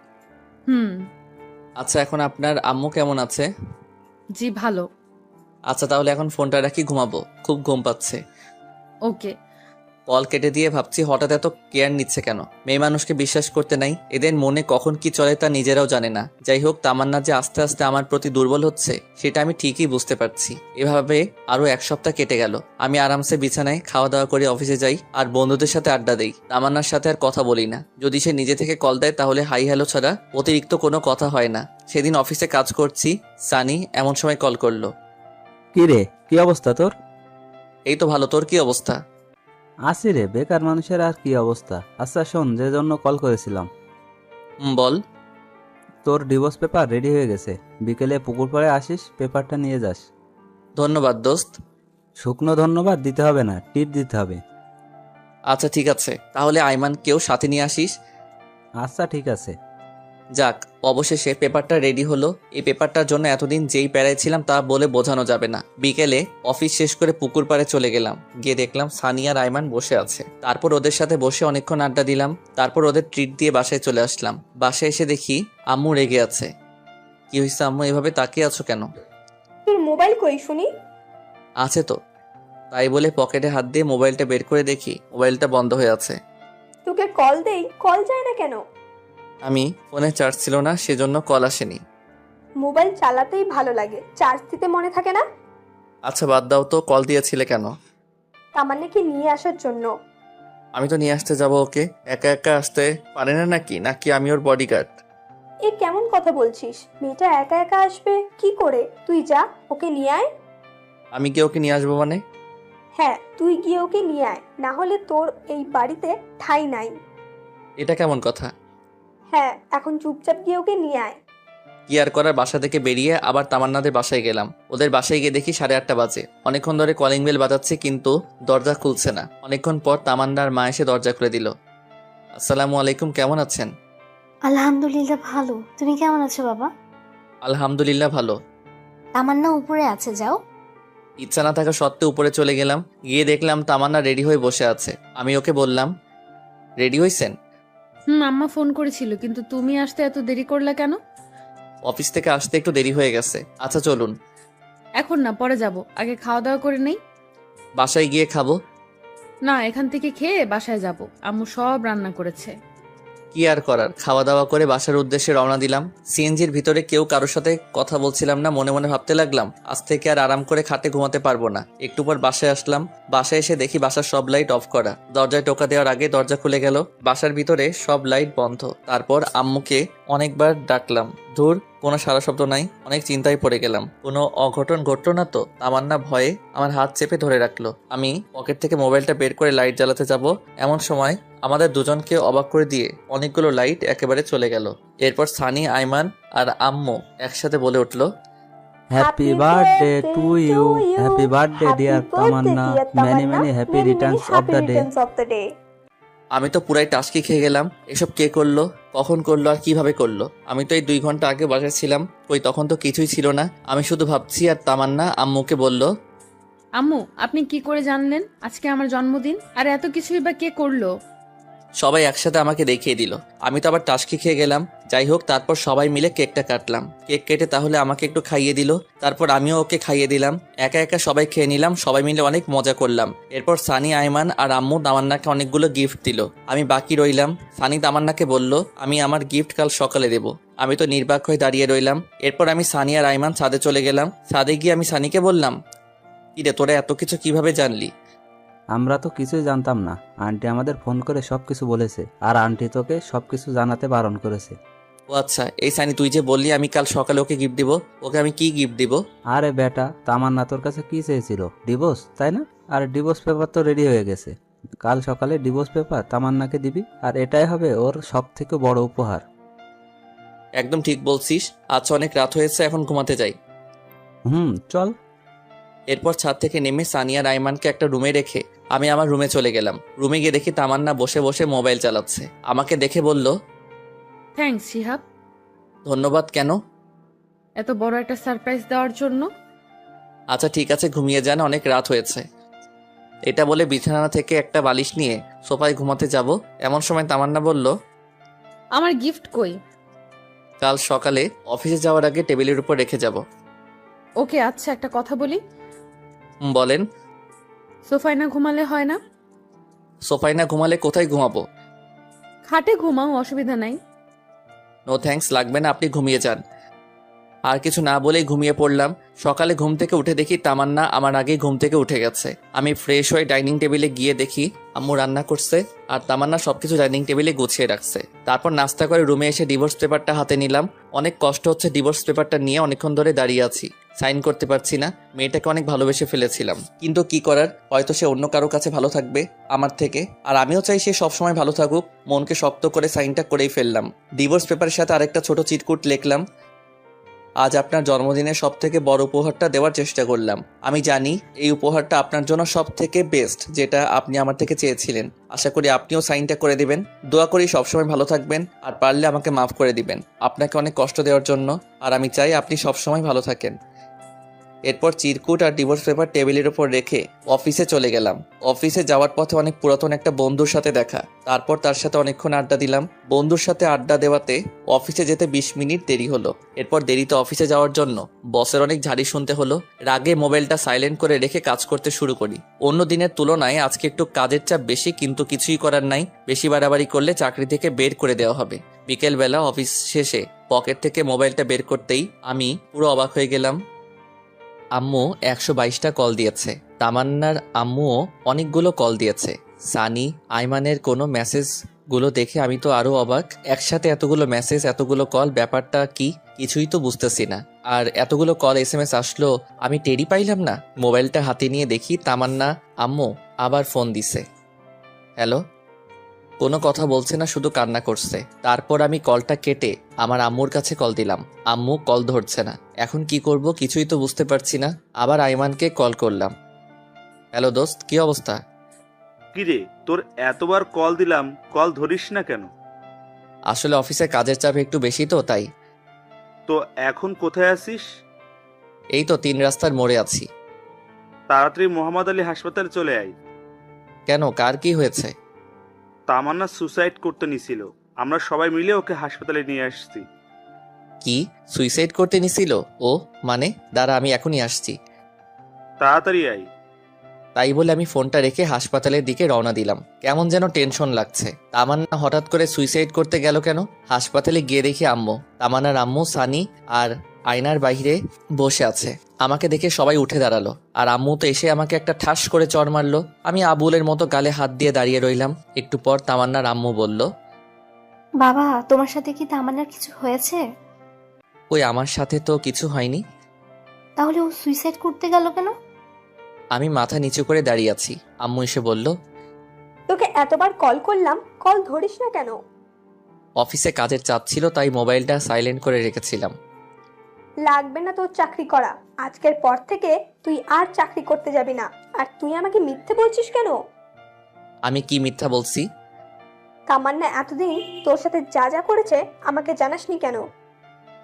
আচ্ছা, এখন আপনার আম্মু কেমন আছে? জি ভালো। আচ্ছা, তাহলে এখন ফোনটা রাখি, ঘুমাবো, খুব ঘুম পাচ্ছে। ওকে। কল কেটে দিয়ে ভাবছি হঠাৎ এত কেয়ার নিচ্ছে কেন। মেয়ে মানুষকে বিশ্বাস করতে নাই, এদের মনে কখন কি চলে তা নিজেরাও জানে না। যাই হোক, তামান্না যে আস্তে আস্তে আমার প্রতি দুর্বল হচ্ছে সেটা আমি ঠিকই বুঝতে পারছি। এভাবে আরো 1 সপ্তাহ কেটে গেল। আমি আরামসে বিছানায় খাওয়া দাওয়া করে অফিসে যাই আর বন্ধুদের সাথে আড্ডা দেই। তামান্নার সাথে আর কথা বলি না। যদি সে নিজে থেকে কল দেয় তাহলে হাই হ্যালো ছাড়া অতিরিক্ত কোনো কথা হয় না। সেদিন অফিসে কাজ করছি, সানি এমন সময় কল করলো। কি রে, কি অবস্থা তোর? এই তো ভালো, তোর কি অবস্থা? আসি রে, বেকার মানুষের আর কি অবস্থা। আচ্ছা শোন, যে জন্য কল করেছিলাম। বল। তোর ডিভোর্স পেপার রেডি হয়ে গেছে, বিকেলে পুকুর পাড়ে আসিস, পেপারটা নিয়ে যাস। ধন্যবাদ দোস্ত। শুকনো ধন্যবাদ দিতে হবে না, টিট দিতে হবে। আচ্ছা ঠিক আছে, তাহলে আইমানকেও সাথে নিয়ে আসিস। আচ্ছা ঠিক আছে। যাক, অবশেষে পেপারটা রেডি হলো। এই পেপারটার জন্য এতদিন যেই প্যারায় ছিলাম তা বলে বোঝানো যাবে না। বিকেলে অফিস শেষ করে পুকুর পাড়ে চলে গেলাম। গিয়ে দেখলাম সানি আর আইমান বসে আছে। তারপর ওদের সাথে বসে অনেকক্ষণ আড্ডা দিলাম। তারপর ওদের ট্রিট দিয়ে বাসায় চলে আসলাম। বাসায় এসে দেখি আম্মু রেগে আছে। কি হয়েছে আম্মু, এভাবে তাকিয়ে আছো কেন? তোর মোবাইল কই শুনি? আছে তো। তাই বলে পকেটে হাত দিয়ে মোবাইলটা বের করে দেখি মোবাইলটা বন্ধ হয়ে আছে। তোকে তোকে কল দেই, কল যায় না কেন? আমি ফোনে চার্জ ছিল না, সেজন্য কল আসেনি। মোবাইল চালাতেই ভালো লাগে, চার্জ দিতে মনে থাকে না? আচ্ছা বাদ দাও তো, কল দিয়েছিলে কেন? তামান্নাকে নিয়ে আসার জন্য। আমি তো নিয়ে আসতে যাব ওকে, একা একা আসতে পারে না নাকি? নাকি আমি ওর বডিগার্ড? এ কেমন কথা বলছিস? মেয়েটা একা একা আসবে কি করে? তুই যা, ওকে নিয়ে আয়। আমি গিয়ে ওকে নিয়ে আসবো মানে? হ্যাঁ, তুই গিয়ে ওকে নিয়ে আয়, না হলে তোর এই বাড়িতে ঠাঁই নাই। এটা কেমন কথা? হ্যাঁ, এখন চুপচাপ গিয়ে ওকে নিয়ে আয়। কি আর করার, বাসা থেকে বেরিয়ে আবার তামান্নাদের বাসায় গেলাম। ওদের বাসায় গিয়ে দেখি 8:30 বাজে। অনেকক্ষণ ধরে কলিং বেল বাজাচ্ছে কিন্তু দরজা খুলছে না। অনেকক্ষণ পর তামান্নার মা এসে দরজা খুলে দিল। আসসালামু আলাইকুম, কেমন আছেন? আলহামদুলিল্লাহ ভালো, তুমি কেমন আছো বাবা? আলহামদুলিল্লাহ ভালো। তামান্না উপরে আছে, যাও। ইচ্ছা না থাকা সত্ত্বেও উপরে চলে গেলাম। গিয়ে দেখলাম তামান্না রেডি হয়ে বসে আছে। আমি ওকে বললাম, রেডি হয়েছেন? আম্মা ফোন করেছিল, কিন্তু তুমি আসতে এত দেরি করলে কেন? অফিস থেকে আসতে একটু দেরি হয়ে গেছে। আচ্ছা চলুন। এখন না, পরে যাব, আগে খাওয়া দাওয়া করে নেই। বাসায় গিয়ে খাবো। না, এখান থেকে খেয়ে বাসায় যাব, আম্মু সব রান্না করেছে। কি আর করার, খাওয়া দাওয়া করে বাসার উদ্দেশ্যে রওনা দিলাম। সিএনজির ভিতরে কেউ কারোর সাথে কথা বলছিলাম না। মনে মনে ভাবতে লাগলাম, আজ থেকে আর আরাম করে খাটে ঘুমাতে পারবো না। একটু পর বাসায় আসলাম। বাসায় এসে দেখি বাসার সব লাইট অফ করা। দরজায় টোকা দেওয়ার আগে দরজা খুলে গেল। বাসার ভিতরে সব লাইট বন্ধ। তারপর আম্মুকে অনেকবার ডাকলাম, ধুর কোনো সারা শব্দ নাই। অনেক চিন্তায় পড়ে গেলাম, কোনো অঘটন ঘটলো না তো? তামান্না ভয়ে আমার হাত চেপে ধরে রাখলো। আমি পকেট থেকে মোবাইলটা বের করে লাইট জ্বালাতে যাব, এমন সময় আমাদের দুজনকে অবাক করে দিয়ে অনেকগুলো লাইট একেবারে চলে গেল। এরপর সানি, আইমান আর আম্মু একসাথে বলে উঠলো, happy birthday to you, happy birthday dear Tamanna, many many happy returns of the day. আমি তো পুরাই টাস্কি খেয়ে গেলাম। এসব কে করলো, কখন করলো আর কিভাবে করলো? আমি তো এই 2 ঘন্টা আগে বাসায় ছিলাম, কই তখন তো কিছুই ছিল না। আমি শুধু ভাবছি। আর তামান্না আম্মুকে বলল, আম্মু, আপনি কি করে জানলেন আজকে আমার জন্মদিন? আর এত কিছুই বা কে করলো? সবাই একসাথে আমাকে দেখিয়ে দিল। আমি তো আবার টাস্কি খেয়ে গেলাম। যাই হোক, তারপর সবাই মিলে কেকটা কাটলাম। কেক কেটে তাহলে আমাকে একটু খাইয়ে দিল। তারপর আমিও ওকে খাইয়ে দিলাম। একা একা সবাই খেয়ে নিলাম। সবাই মিলে অনেক মজা করলাম। এরপর সানি, আইমান আর আম্মু তামান্নাকে অনেকগুলো গিফট দিল। আমি বাকি রইলাম। সানি তামান্নাকে বলল, আমি আমার গিফট কাল সকালে দেব। আমি তো নির্বাক হয়ে দাঁড়িয়ে রইলাম। এরপর আমি সানি আর আইমান ছাদে চলে গেলাম। ছাদে গিয়ে আমি সানিকে বললাম, কিরে তোরা এত কিছু কিভাবে জানলি? আমরা তো কিছুই জানতাম না, আন্টি আমাদের ফোন করে সবকিছু বলেছে, আর আন্টি তোকে সবকিছু জানাতে বারণ করেছে। ও আচ্ছা, এই সানি তুই যে বললি আমি কাল সকালে ওকে গিফট দিব, ওকে আমি কি গিফট দিব? আরে বেটা, তামান্না তোর কাছে কি চেয়েছিল? ডিভোর্স, তাই না? আর ডিভোর্স পেপার তো রেডি হয়ে গেছে। কাল সকালে ডিভোর্স পেপার তামান্নাকে দিবি, আর এটাই হবে ওর সব থেকে বড় উপহার। একদম ঠিক বলছিস। আচ্ছা অনেক রাত হয়েছে, এখন ঘুমাতে যাই। চল। এরপর ছাদ থেকে নেমে সানিয়া রাইমানকে একটা রুমে রেখে আমি আমার রুমে চলে গেলাম। রুমে গিয়ে দেখি তামান্না বসে বসে মোবাইল চালাচ্ছে। আমাকে দেখে বলল, থ্যাঙ্কস শিহাব। ধন্যবাদ। কেন? এত বড় একটা সারপ্রাইজ দেওয়ার জন্য। আচ্ছা ঠিক আছে, ঘুমিয়ে যান, অনেক রাত হয়েছে। এটা বলে বিছানা থেকে একটা বালিশ নিয়ে সোফায় ঘুমাতে যাব। এমন সময় তামান্না বলল, আমার গিফট কই? কাল সকালে অফিসে যাওয়ার আগে টেবিলের উপর রেখে যাব। ওকে, আচ্ছা একটা কথা বলি। বলেন। সোফায় না ঘুমালে হয় না? সোফায় না ঘুমালে কোথায় ঘুমাবো? খাটে ঘুমাও, অসুবিধা নাই। নো থ্যাঙ্কস, লাগবে না, আপনি ঘুমিয়ে যান। আর কিছু না বলেই ঘুমিয়ে পড়লাম। সকালে ঘুম থেকে উঠে দেখি তামান্না আমার আগেই ঘুম থেকে উঠে গেছে। আমি ফ্রেশ হয়ে ডাইনিং টেবিলে গিয়ে দেখি আম্মু রান্না করছে আর তামান্না সবকিছু ডাইনিং টেবিলে গুছিয়ে রাখছে। তারপর নাস্তা করে রুমে এসে ডিভোর্স পেপারটা হাতে নিলাম। অনেক কষ্ট হচ্ছে, ডিভোর্স পেপারটা নিয়ে অনেকক্ষণ ধরে দাঁড়িয়ে আছি, সাইন করতে পারছি না। মেয়েটাকে অনেক ভালোবেসে ফেলেছিলাম, কিন্তু কি করার, হয়তো সে অন্য কারো কাছে ভালো থাকবে আমার থেকে, আর আমিও চাই সে সবসময় ভালো থাকুক। মনকে শক্ত করে সাইনটা করেই ফেললাম। ডিভোর্স পেপারের সাথে আরেকটা ছোট চিটকুট লিখলাম, আজ আপনার জন্মদিনের সব থেকে বড় উপহারটা দেওয়ার চেষ্টা করলাম। আমি জানি এই উপহারটা আপনার জন্য সব থেকে বেস্ট, যেটা আপনি আমার থেকে চেয়েছিলেন। আশা করি আপনিও সাইনটা করে দিবেন। দোয়া করি সবসময় ভালো থাকবেন, আর পারলে আমাকে মাফ করে দিবেন আপনাকে অনেক কষ্ট দেওয়ার জন্য। আর আমি চাই আপনি সবসময় ভালো থাকেন। এরপর চিরকুট আর ডিভোর্স পেপার টেবিলের উপর রেখে অফিসে চলে গেলাম। অফিসে যাওয়ার পথে অনেক পুরাতন একটা বন্ধুর সাথে দেখা, তারপর তার সাথে অনেকক্ষণ আড্ডা দিলাম। বন্ধুর সাথে আড্ডা দেওয়াতে অফিসে যেতে 20 মিনিট দেরি হলো। এরপর দেরিতে অফিসে যাওয়ার জন্য বসের অনেক ঝাড়ি শুনতে হলো। রাগে মোবাইলটা সাইলেন্ট করে রেখে কাজ করতে শুরু করি। অন্য দিনের তুলনায় আজকে একটু কাজের চাপ বেশি, কিন্তু কিছুই করার নাই। বেশি বাড়াবাড়ি করলে চাকরি থেকে বের করে দেওয়া হবে। বিকেলবেলা অফিস শেষে পকেট থেকে মোবাইলটা বের করতেই আমি পুরো অবাক হয়ে গেলাম। আম্মু 122টা কল দিয়েছে। তামান্নার আম্মুও অনেকগুলো কল দিয়েছে। সানি, আইমানের কোনো মেসেজগুলো দেখে আমি তো আরো অবাক। একসাথে এতগুলো মেসেজ, এতগুলো কল, ব্যাপারটা কি কিছুই তো বুঝতেছি না। আর এতগুলো কল SMS আসলো, আমি টেরই পাইলাম না। মোবাইলটা হাতে নিয়ে দেখি তামান্না আম্মু আবার ফোন দিছে। হ্যালো। কোনো কথা বলছে না, শুধু কান্না করছে। তারপর আমি কলটা কেটে আমার আম্মুর কাছে কল দিলাম। আম্মু কল ধরছে না। এখন কি করব কিছুই তো বুঝতে পারছি না। আবার আইমানকে কল করলাম। হ্যালো দোস্ত, কি অবস্থা? কিরে, তোর এতবার কল দিলাম, কল ধরিস না কেন? আসলে অফিসে কাজের চাপ একটু বেশি তো, তাই। তো এখন কোথায় আছিস? এই তো 3 রাস্তার মোড়ে আছি। তাড়াতাড়ি মোহাম্মদ আলী হাসপাতালে চলে আয়। কেন, কার কি হয়েছে? তামান্না সুসাইড করতে নিছিল, আমরা সবাই মিলে ওকে হাসপাতালে নিয়ে আসছি। কি সুইসাইড করতে নিছিল ও? মানে দাঁড়া, আমি এখনই আসছি। তাড়াতাড়ি আয়। তাই বলে আমি ফোনটা রেখে হাসপাতালের দিকে রওনা দিলাম। কেমন যেন টেনশন লাগছে। তামান্না হঠাৎ করে সুইসাইড করতে গেল কেন? হাসপাতালে গিয়ে দেখি আম্মু, তামান্নার আম্মু, সানি আর আয়নার বাইরে বসে আছে। আমাকে দেখে সবাই উঠে দাঁড়ালো, আর আম্মু তো এসে আমাকে একটা ঠাস করে চড় মারলো। আমি আবুলের মতো গালে হাত দিয়ে দাঁড়িয়ে রইলাম। একটু পর তামান্নার আম্মু বলল, বাবা, তোমার সাথে কি তামান্নার কিছু হয়েছে? ওই আমার সাথে তো কিছু হয়নি। তাহলে ও সুইসাইড করতে গেল কেন? আমি মাথা নিচু করে দাঁড়িয়ে আছি। আম্মু এসে বলল, তোকে এতবার কল করলাম, কল ধরিস না কেন? অফিসে কাজের চাপ ছিল, তাই মোবাইলটা সাইলেন্ট করে রেখেছিলাম। লাগবে না তোর চাকরি করা। আজকের পর থেকে তুই আর চাকরি করতে যাবি না। আর তুই আমাকে মিথ্যে বলছিস কেন? আমি কি মিথ্যা বলছি? তামান্না এতদিন তোর সাথে যা যা করেছে আমাকে জানাসনি কেন?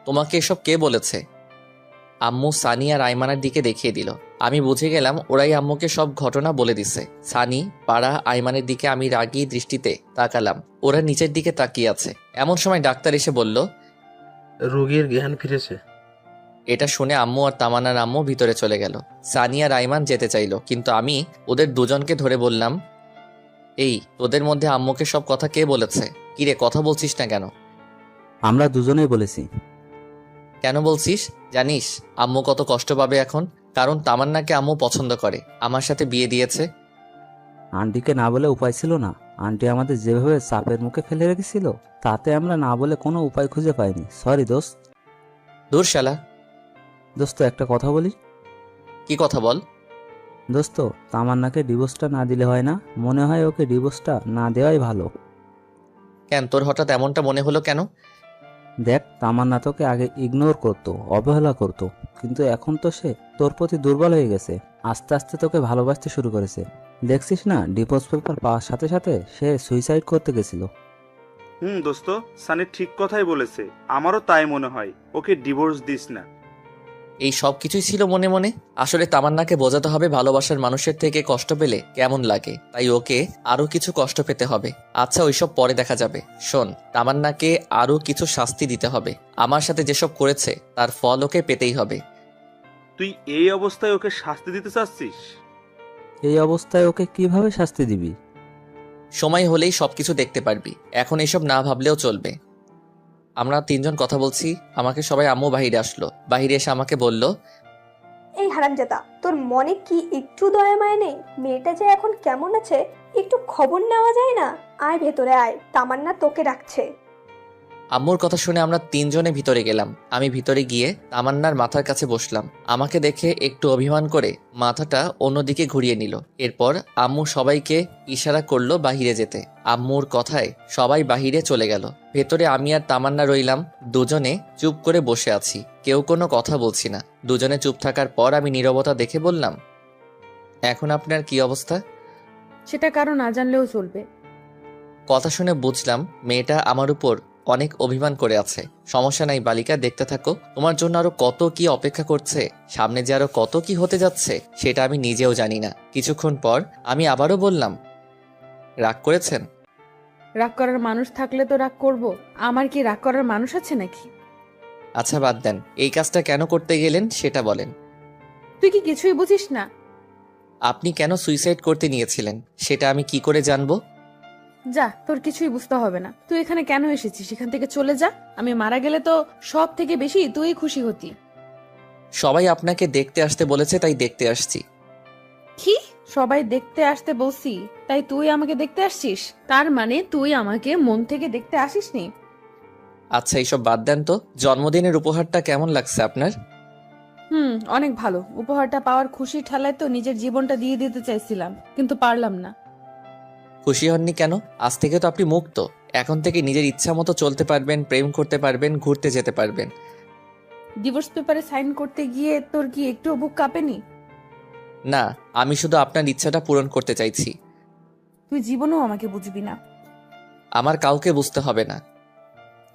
তোমাকে এসব কে বলেছে? আম্মু সানি আর আইমানের দিকে দেখিয়ে দিল। আমি বুঝে গেলাম ওরাই আম্মুকে সব ঘটনা বলে দিছে। সানি, পাড়া, আইমানের দিকে আমি রাগী দৃষ্টিতে তাকালাম। ওরা নিচের দিকে তাকিয়ে আছে। এমন সময় ডাক্তার এসে বলল, রোগীর জ্ঞান ফিরেছে। এটা শুনে আম্মু আর তামান্নার আম্মু ভিতরে চলে গেল। সানি আর আইমান যেতে চাইলো, কিন্তু আমি ওদের দুজনকে ধরে বললাম, এই তোদের মধ্যে আম্মুকে সব কথা কে বলেছে? কিরে, কথা বলছিস না কেন? আমরা দুজনেই বলেছি। কেন বলছিস? জানিস আম্মু কত কষ্ট পাবে এখন? কারণ তামান্নাকে আম্মু পছন্দ করে, আমার সাথে বিয়ে দিয়েছে। আন্টিকে না বলে উপায় ছিল না। আন্টি আমাদের যেভাবে চাপের মুখে ফেলে রেখেছিল, তাতে আমরা না বলে কোনো উপায় খুঁজে পাইনি। সরি দোস্ত। দূর শালা। দোস্ত, একটা কথা বলি। কি কথা বল? দোস্ত, তামান্নাকে ডিভোর্সটা না দিলে হয় না? মনে হয় ওকে ডিভোর্সটা না দেওয়াই ভালো। কেন, তোর হঠাৎ এমনটা মনে হলো কেন? দেখ, তামান্না তোকে আগে ইগনোর করতো, অবহেলা করতো, কিন্তু এখন তো সে তোর প্রতি দুর্বল হয়ে গেছে। আস্তে আস্তে তোকে ভালোবাসতে শুরু করেছে। দেখছিস না, ডিভোর্স পেপার পাওয়ার সাথে সাথে সে সুইসাইড করতে গেছিল। দোস্ত, সানি ঠিক কথাই বলেছে। আমারও তাই মনে হয়। ওকে ডিভোর্স দিস না। এই সব কিছুই ছিল মনে মনে। আসলে তামান্নাকে বোঝাতে হবে ভালোবাসার মানুষের থেকে কষ্ট পেলে কেমন লাগে, তাই ওকে আরো কিছু কষ্ট পেতে হবে। আচ্ছা, ওইসব পরে দেখা যাবে। শোন, তামান্নাকে আরো কিছু শাস্তি দিতে হবে। আমার সাথে যেসব করেছে তার ফল ওকে পেতেই হবে। তুই এই অবস্থায় ওকে শাস্তি দিতে চাচ্ছিস? এই অবস্থায় ওকে কিভাবে শাস্তি দিবি? সময় হলেই সবকিছু দেখতে পারবি। এখন এসব না ভাবলেও চলবে। আমরা 3 জন কথা বলছি, আমাকে সবাই আম্মু বাহিরে আসলো। বাহিরে এসে আমাকে বলল, এই হারামজাদা, তোর মনে কি একটু দয়া মায়া নেই? মেয়েটা যে এখন কেমন আছে একটু খবর নেওয়া যায় না? আয় ভেতরে আয়, তামান্না তোকে ডাকছে। আম্মুর কথা শুনে আমরা 3 জনে ভিতরে গেলাম। আমি ভিতরে গিয়ে তামান্নার মাথার কাছে বসলাম। আমাকে দেখে একটু অভিমান করে মাথাটা অন্যদিকে ঘুরিয়ে নিল। এরপর আম্মু সবাইকে ইশারা করলো বাহিরে যেতে। আম্মুর কথায় সবাই বাহিরে চলে গেল। ভেতরে আমি আর তামান্না রইলাম। দুজনে চুপ করে বসে আছি, কেউ কোনো কথা বলছি না। দুজনে চুপ থাকার পর আমি নীরবতা দেখে বললাম, এখন আপনার কি অবস্থা? সেটা কারো না জানলেও চলবে। কথা শুনে বুঝলাম মেয়েটা আমার উপর অনেক অভিমান করে আছে। সমস্যা নাই বালিকা, দেখতে থাকো, তোমার জন্য আরো কত কি অপেক্ষা করছে, সামনে যে আরো কত কি হতে যাচ্ছে সেটা আমি নিজেও জানি না। কিছুক্ষণ পর আমি আবারও বললাম, রাগ করেছেন? রাগ করার মানুষ থাকলে তো রাগ করব। আমার কি রাগ করার মানুষ আছে নাকি? আচ্ছা বাদ দেন, এই কাজটা কেন করতে গেলেন সেটা বলেন। তুই কি কিছুই বুঝিস না? আপনি কেন সুইসাইড করতে নিয়েছিলেন সেটা আমি কি করে জানবো? যা, তোর কিছুই বুঝতে হবে না। তুই এখানে কেন এসেছিস? এখান থেকে চলে যা। আমি মারা গেলে তো সব থেকে বেশি তুই খুশি হতি। সবাই আপনাকে দেখতে আসতে বলেছে, তাই দেখতে আসছি। কি? সবাই দেখতে আসতে বলছি, তাই তুই আমাকে দেখতে আসছিস? তার মানে তুই আমাকে মন থেকে দেখতে আসিসনি? আচ্ছা এইসব বাদ দেন তো, জন্মদিনের উপহারটা কেমন লাগছে আপনার? অনেক ভালো। উপহারটা পাওয়ার খুশি ঠেলায় তো নিজের জীবনটা দিয়ে দিতে চাইছিলাম, কিন্তু পারলাম না। খুশি হননি কেন? আজ থেকে তো আপনি মুক্ত। এখন থেকে নিজের ইচ্ছা মতো চলতে পারবেন, প্রেম করতে পারবেন, ঘুরতে যেতে পারবেন। ডিভোর্স পেপারে সাইন করতে গিয়ে তোর কি একটু বুক কাঁপেনি? না, আমি শুধু আপনার ইচ্ছাটা পূরণ করতে চাইছি। তুই জীবনেও আমাকে বুঝবি না। আমার কাউকে বুঝতে হবে না।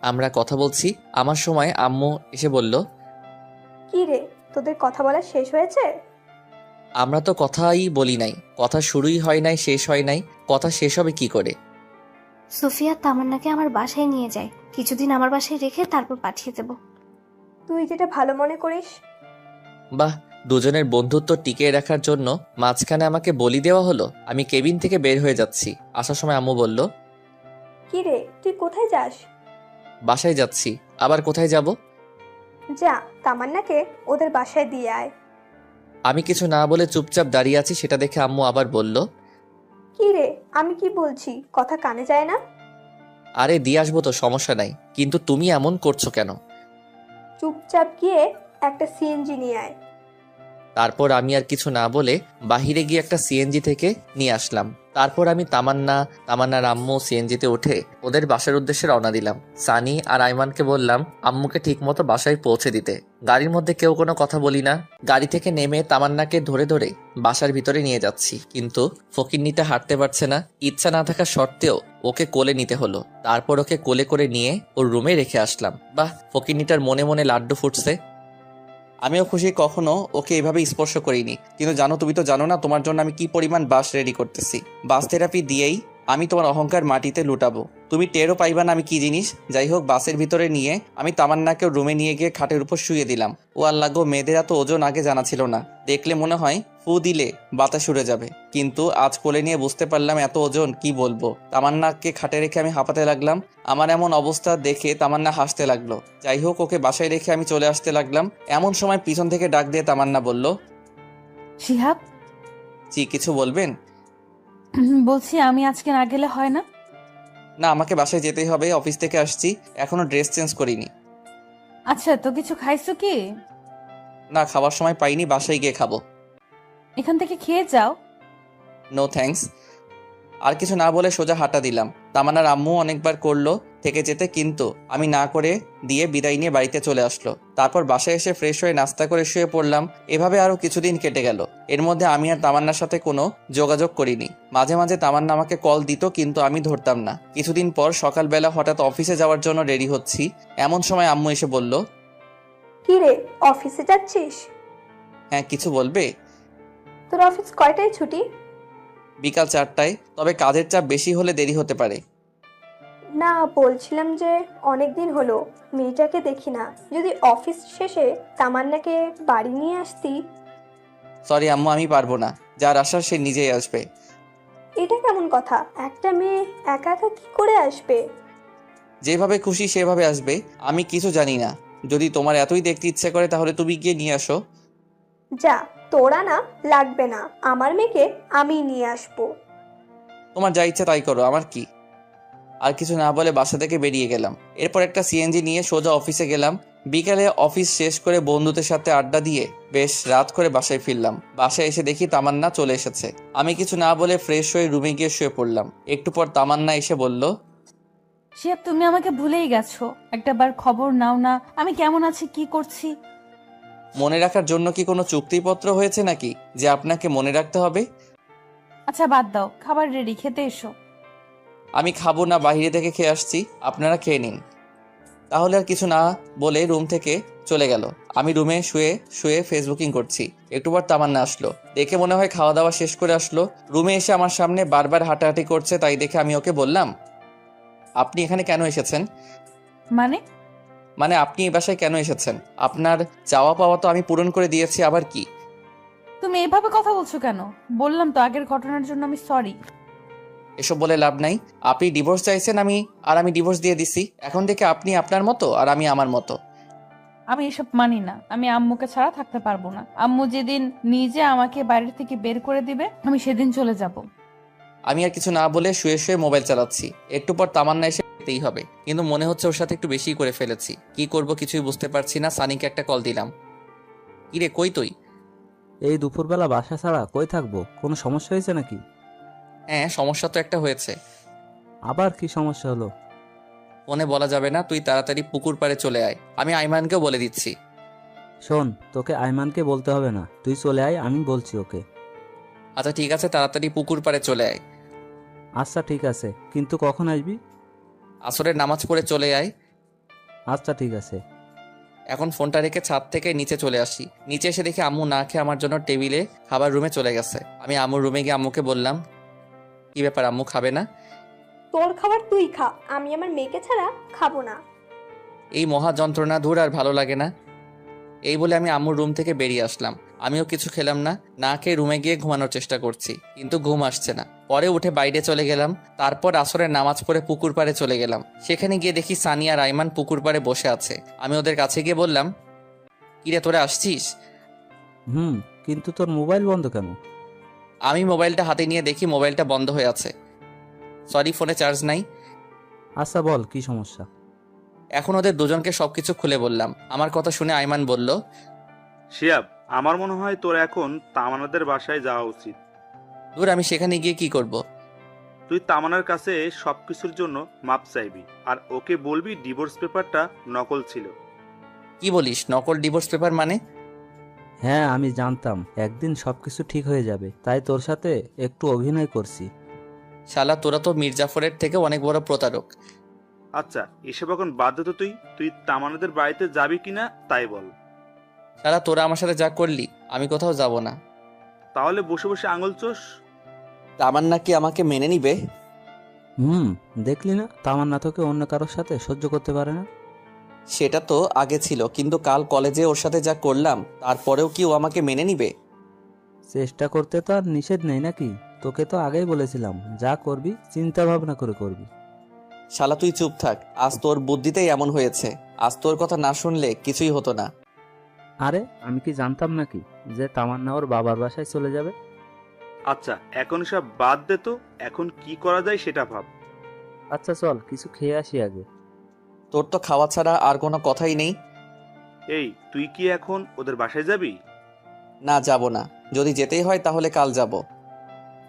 আমরা কথা বলছি, আমার সময় আম্মু এসে বলল, কি রে, তোদের কথা বলা শেষ হয়েছে? আমরা তো কথাই বলি নাই, কথা শুরুই হয় নাই, শেষ হয় নাই, কথা শেষ হবে কি করে? সুফিয়া তামান্নাকে আমার বাসায় নিয়ে যায়, কিছুদিন আমার বাসায় রেখে তারপর পাঠিয়ে দেব। তুই যেটা ভালো মনে করিস। বাহ, দুজনের বন্ধুত্ব টিকিয়ে রাখার জন্য মাঝখানে আমাকে বলি দেওয়া হলো। আমি কেবিন থেকে বের হয়ে যাচ্ছি। আসার সময় আম্মু বলল, কি রে, তুই কোথায় যাস? বাসায় যাচ্ছি। আবার কোথায় যাব? যা, তামান্নাকে ওদের বাসায় দিয়ে আয়। আমি কিছু না বলে চুপচাপ দাঁড়িয়ে আছি, সেটা দেখে আম্মু আবার বলল, কি রে, আমি কি বলছি কথা কানে যায় না? আরে দিয়ে আসবো তো, সমস্যা নাই, কিন্তু তুমি এমন করছো কেন? চুপচাপ গিয়ে একটা সিএনজি নিয়ে আয়। তারপর আমি আর কিছু না বলে বাহিরে গিয়ে একটা সিএনজি থেকে নিয়ে আসলাম। তারপর আমি তামান্নার আম্মু সিএনজিতে উঠে ওদের বাসার উদ্দেশ্যে রওনা দিলাম। সানি আর আইমানকে বললাম আম্মুকে ঠিকমতো বাসায় পৌঁছে দিতে। গাড়ির মধ্যে কেউ কোনো কথা বলি না। গাড়ি থেকে নেমে তামান্নাকে ধরে ধরে বাসার ভিতরে নিয়ে যাচ্ছি, কিন্তু ফকিন্নিটা হাঁটতে পারছে না। ইচ্ছা না থাকা সত্ত্বেও ওকে কোলে নিতে হলো। তারপর ওকে কোলে করে নিয়ে ওর রুমে রেখে আসলাম। বাহ, ফকিন্নিটার মনে মনে লাড্ডু ফুটছে। আমিও খুশি, কখনো ওকে এভাবে স্পর্শ করিনি। কিন্তু জানো, তুমি তো জানো না তোমার জন্য আমি কি পরিমাণ বাস রেডি করতেছি। বাস থেরাপি দিয়েই আমি তোমার অহংকার মাটিতে লুটাবো, তুমি টেরও পাইবা না আমি কি জিনিস। যাই হোক, বাসের ভিতরে নিয়ে আমি তামান্নাকে রুমে নিয়ে গিয়ে খাটের উপর শুয়ে দিলাম। ও আল্লাহ গো, মেয়েদের এত ওজন আগে জানা ছিল না। দেখলে মনে হয় ফু দিলে বাতাস উড়ে যাবে, কিন্তু আজ কোলে নিয়ে বুঝতে পারলাম এত ওজন কি বলবো। তামান্নাকে খাটে রেখে আমি হাঁপাতে লাগলাম। আমার এমন অবস্থা দেখে তামান্না হাসতে লাগলো। যাই হোক, ওকে বাসায় রেখে আমি চলে আসতে লাগলাম। এমন সময় পিছন থেকে ডাক দিয়ে তামান্না বলল, শিহাব, জি কিছু বলবেন? বলছি আমি আজকে না গেলে হয় না? না, আমাকে বাসায় যেতেই হবে, অফিস থেকে আসছি, এখনো ড্রেস চেঞ্জ করিনি। আচ্ছা, তো কিছু খাইছো কি? না, খাওয়ার সময় পাইনি, বাসায় গিয়ে খাবো। এখান থেকে খেয়ে যাও। No thanks. আর কিছু না বলে সোজা হাঁটা দিলাম। তামান্নার আম্মু অনেকবার করলো থেকে যেতে, কিন্তু আমি না করে দিয়ে বিদায় নিয়ে বাড়িতে চলে আসলো। তারপর বাসায় এসে ফ্রেশ হয়ে নাস্তা করে শুয়ে পড়লাম। এভাবে আরো কিছুদিন কেটে গেল। এর মধ্যে আমি আর তামান্নার সাথে কোনো যোগাযোগ করিনি। মাঝে মাঝে তামান্না আমাকে কল দিত, কিন্তু আমি ধরতাম না। কিছুদিন পর সকালবেলা হঠাৎ অফিসে যাওয়ার জন্য রেডি হচ্ছি, এমন সময় আম্মু এসে বলল, কি রে, অফিসে যাচ্ছিস? হ্যাঁ, কিছু বলবে? তোর অফিস কয়টায় ছুটি? বিকাল 4টায়, তবে কাজের চাপ বেশি হলে দেরি হতে পারে। না, বলছিলাম যে অনেক দিন হলো মেয়েটাকে দেখি না, যদি অফিস শেষে তামান্নাকে বাড়ি নিয়ে আসতি। সরি আম্মু, আমি পারবো না। যার আসার সে নিজেই আসবে। এটা কেমন কথা? একটা মেয়ে একা একা কি করে আসবে? যেভাবে খুশি সেভাবে আসবে, আমি কিছু জানি না। যদি তোমার এতই দেখতে ইচ্ছে করে তাহলে তুমি গিয়ে নিয়ে আসো। যা, তোরা না লাগবে না, আমার মেয়েকে আমি নিয়ে আসবো। তোমার যা ইচ্ছা তাই করো, আমার কি। আর কিছু না বলে বাসা থেকে বেরিয়ে গেলাম। এরপর একটা সিএনজি নিয়ে সোজা অফিসে গেলাম। বিকালে অফিস শেষ করে বন্ধুদের সাথে আড্ডা দিয়ে বেশ রাত করে বাসায় ফিরলাম। বাসায় এসে দেখি তামান্না চলে এসেছে। আমি কিছু না বলে ফ্রেশ হয়ে রুমে গিয়ে শুয়ে পড়লাম। একটু পর তামান্না এসে বলল, শিহাব, তুমি আমাকে ভুলেই গেছো। একটাবার খবর নাও না, আমি কেমন আছি, কি করছি। মনে রাখার জন্য কি কোনো চুক্তিপত্র হয়েছে নাকি যে আপনাকে মনে রাখতে হবে? আচ্ছা বাদ দাও, খাবার রেডি, খেতে এসো। আমি খাবো না, বাইরে থেকে খেয়ে আসছি, আপনারা খেয়ে নিন। তাহলে আর কিছু না বলে রুম থেকে চলে গেল। আমি রুমে শুয়ে শুয়ে ফেসবুকিং করছি। একটু পর তামান্না আসলো। দেখে মনে হয় খাওয়া দাওয়া শেষ করে আসলো। রুমে এসে আমার সামনে বারবার হাঁটাহাঁটি করছে, তাই দেখে আমি ওকে বললাম, আপনি এখানে কেন এসেছেন? মানে আপনি এই বাসায় কেন এসেছেন? আপনার চাওয়া পাওয়া তো আমি পূরণ করে দিয়েছি, আবার কি? তুমি এভাবে কথা বলছো কেন? বললাম তো আগের ঘটনার জন্য আমি সরি। এসব বলে লাভ নাই। আপনি ডিভোর্স চাইছেন, আমি ডিভোর্স দিয়ে দিছি। এখন থেকে আপনি আপনার মতো আর আমি আমার মতো। আমি এসব মানি না। আমি আম্মুকে ছাড়া থাকতে পারবো না। আম্মু যেদিন নিজে আমাকে বাড়ির থেকে বের করে দিবে আমি সেদিন চলে যাব। আমি আর কিছু না বলে শুয়ে শুয়ে মোবাইল চালাচ্ছি। একটু পর তামান্না এসে যেতেই হবে, কিন্তু মনে হচ্ছে ওর সাথে একটু বেশি করে ফেলেছি। কি করব কিছুই বুঝতে পারছি না। সানিকে একটা কল দিলাম। কিরে, কই তুই? এই দুপুরবেলা বাসা ছাড়া কই থাকবো? কোনো সমস্যা হয়েছে নাকি? হ্যাঁ, সমস্যা তো একটা হয়েছে। আবার কি সমস্যা হলো? ফোনে বলা যাবে না, তুই তাড়াতাড়ি পুকুর পাড়ে চলে আয়। আমি আইমানকেও বলে দিচ্ছি। শোন, তোকে আইমানকে বলতে হবে না, তুই চলে আয়, আমি বলছি ওকে। আচ্ছা ঠিক আছে, তাড়াতাড়ি পুকুর পাড়ে চলে আয়। আচ্ছা ঠিক আছে, কিন্তু কখন আসবি? আসরের নামাজ পড়ে চলে আয়। আচ্ছা ঠিক আছে। এখন ফোনটা রেখে ছাদ থেকে নিচে চলে আসি। নিচে এসে দেখি আম্মু না খেয়ে আমার জন্য টেবিলে খাবার রুমে চলে গেছে। আমি আম্মুর রুমে গিয়ে আম্মুকে বললাম, কি ব্যাপার আম্মু, খাবে না? তোর খাবার তুই খা, আমি আমার মেয়েকে ছাড়া খাবো না। এই মহা যন্ত্রণা দূর আর ভালো লাগে না। এই বলে আমি আম্মুর রুম থেকে বেরিয়ে আসলাম। আমিও কিছু খেলাম না, না খেয়ে রুমে গিয়ে ঘুমানোর চেষ্টা করছি, কিন্তু ঘুম আসছে না। পরে উঠে বাইরে চলে গেলাম। তারপর আসরের নামাজ পড়ে পুকুর পাড়ে চলে গেলাম। সেখানে গিয়ে দেখি সানি আর আইমান পুকুর পাড়ে বসে আছে। আমি ওদের কাছে গিয়ে বললাম, কিরে তোরা আসছিস? কিন্তু তোর মোবাইল বন্ধ কেন? আমি মোবাইলটা হাতে নিয়ে দেখি মোবাইলটা বন্ধ হয়ে আছে। সরি, ফোনে চার্জ নাই। আচ্ছা বল, কি সমস্যা? এখন ওদের দুজনকে সবকিছু খুলে বললাম। আমার কথা শুনে আইমান বলল, শিয়াব, আমার মনে হয় তোর এখন তামান্নাদের বাসায় যাওয়া উচিত। দূর, আমি সেখানে গিয়ে কি করব? তুই তামান্নার কাছে সবকিছুর জন্য মাপ চাইবি, আর ওকে বলবি ডিভোর্স পেপারটা নকল ছিল। কি বলিস, নকল ডিভোর্স পেপার মানে? হ্যাঁ, আমি জানতাম একদিন সবকিছু ঠিক হয়ে যাবে, তাই তোর সাথে একটু অভিনয় করছি। শালা, তোরা তো মির্জাফরের থেকে অনেক বড় প্রতারক। আচ্ছা, এসব এখন বাদ দে তো। তুই তামান্নাদের বাড়িতে যাবি কিনা তাই বল। শালা, তোরা আমার সাথে যা করলি, আমি কোথাও যাব না। তাহলে বসে বসে আঙুল চোষ। তামান্না কি আমাকে মেনে নিবে? দেখলি না, তামান্না তোকে অন্য কারোর সাথে সহ্য করতে পারে না। সেটা তো আগে ছিল, কিন্তু কাল কলেজে ওর সাথে যা করলাম, তারপরেও কি ও আমাকে মেনে নিবে? চেষ্টা করতে তো আর নিষেধ নেই নাকি? তোকে তো আগেই বলেছিলাম, যা করবি চিন্তা ভাবনা করে করবি। শালা, তুই চুপ থাক। আজ তোর বুদ্ধিতেই এমন হয়েছে। আজ তোর কথা না শুনলে কিছুই হতো না। আরে আমি কি জানতাম নাকি যে তামান্না ওর বাবার বাসায় চলে যাবে? আচ্ছা, এখন সব বাদ দে তো। এখন কি করা যায় সেটা ভাব। আচ্ছা চল, কিছু খেয়ে আসি আগে। তোর তো খাওয়া ছাড়া আর কোনো কথাই নেই। এই, তুই কি এখন ওদের বাসায় যাবি? না, যাব না। যদি যেতেই হয় তাহলে কাল যাব।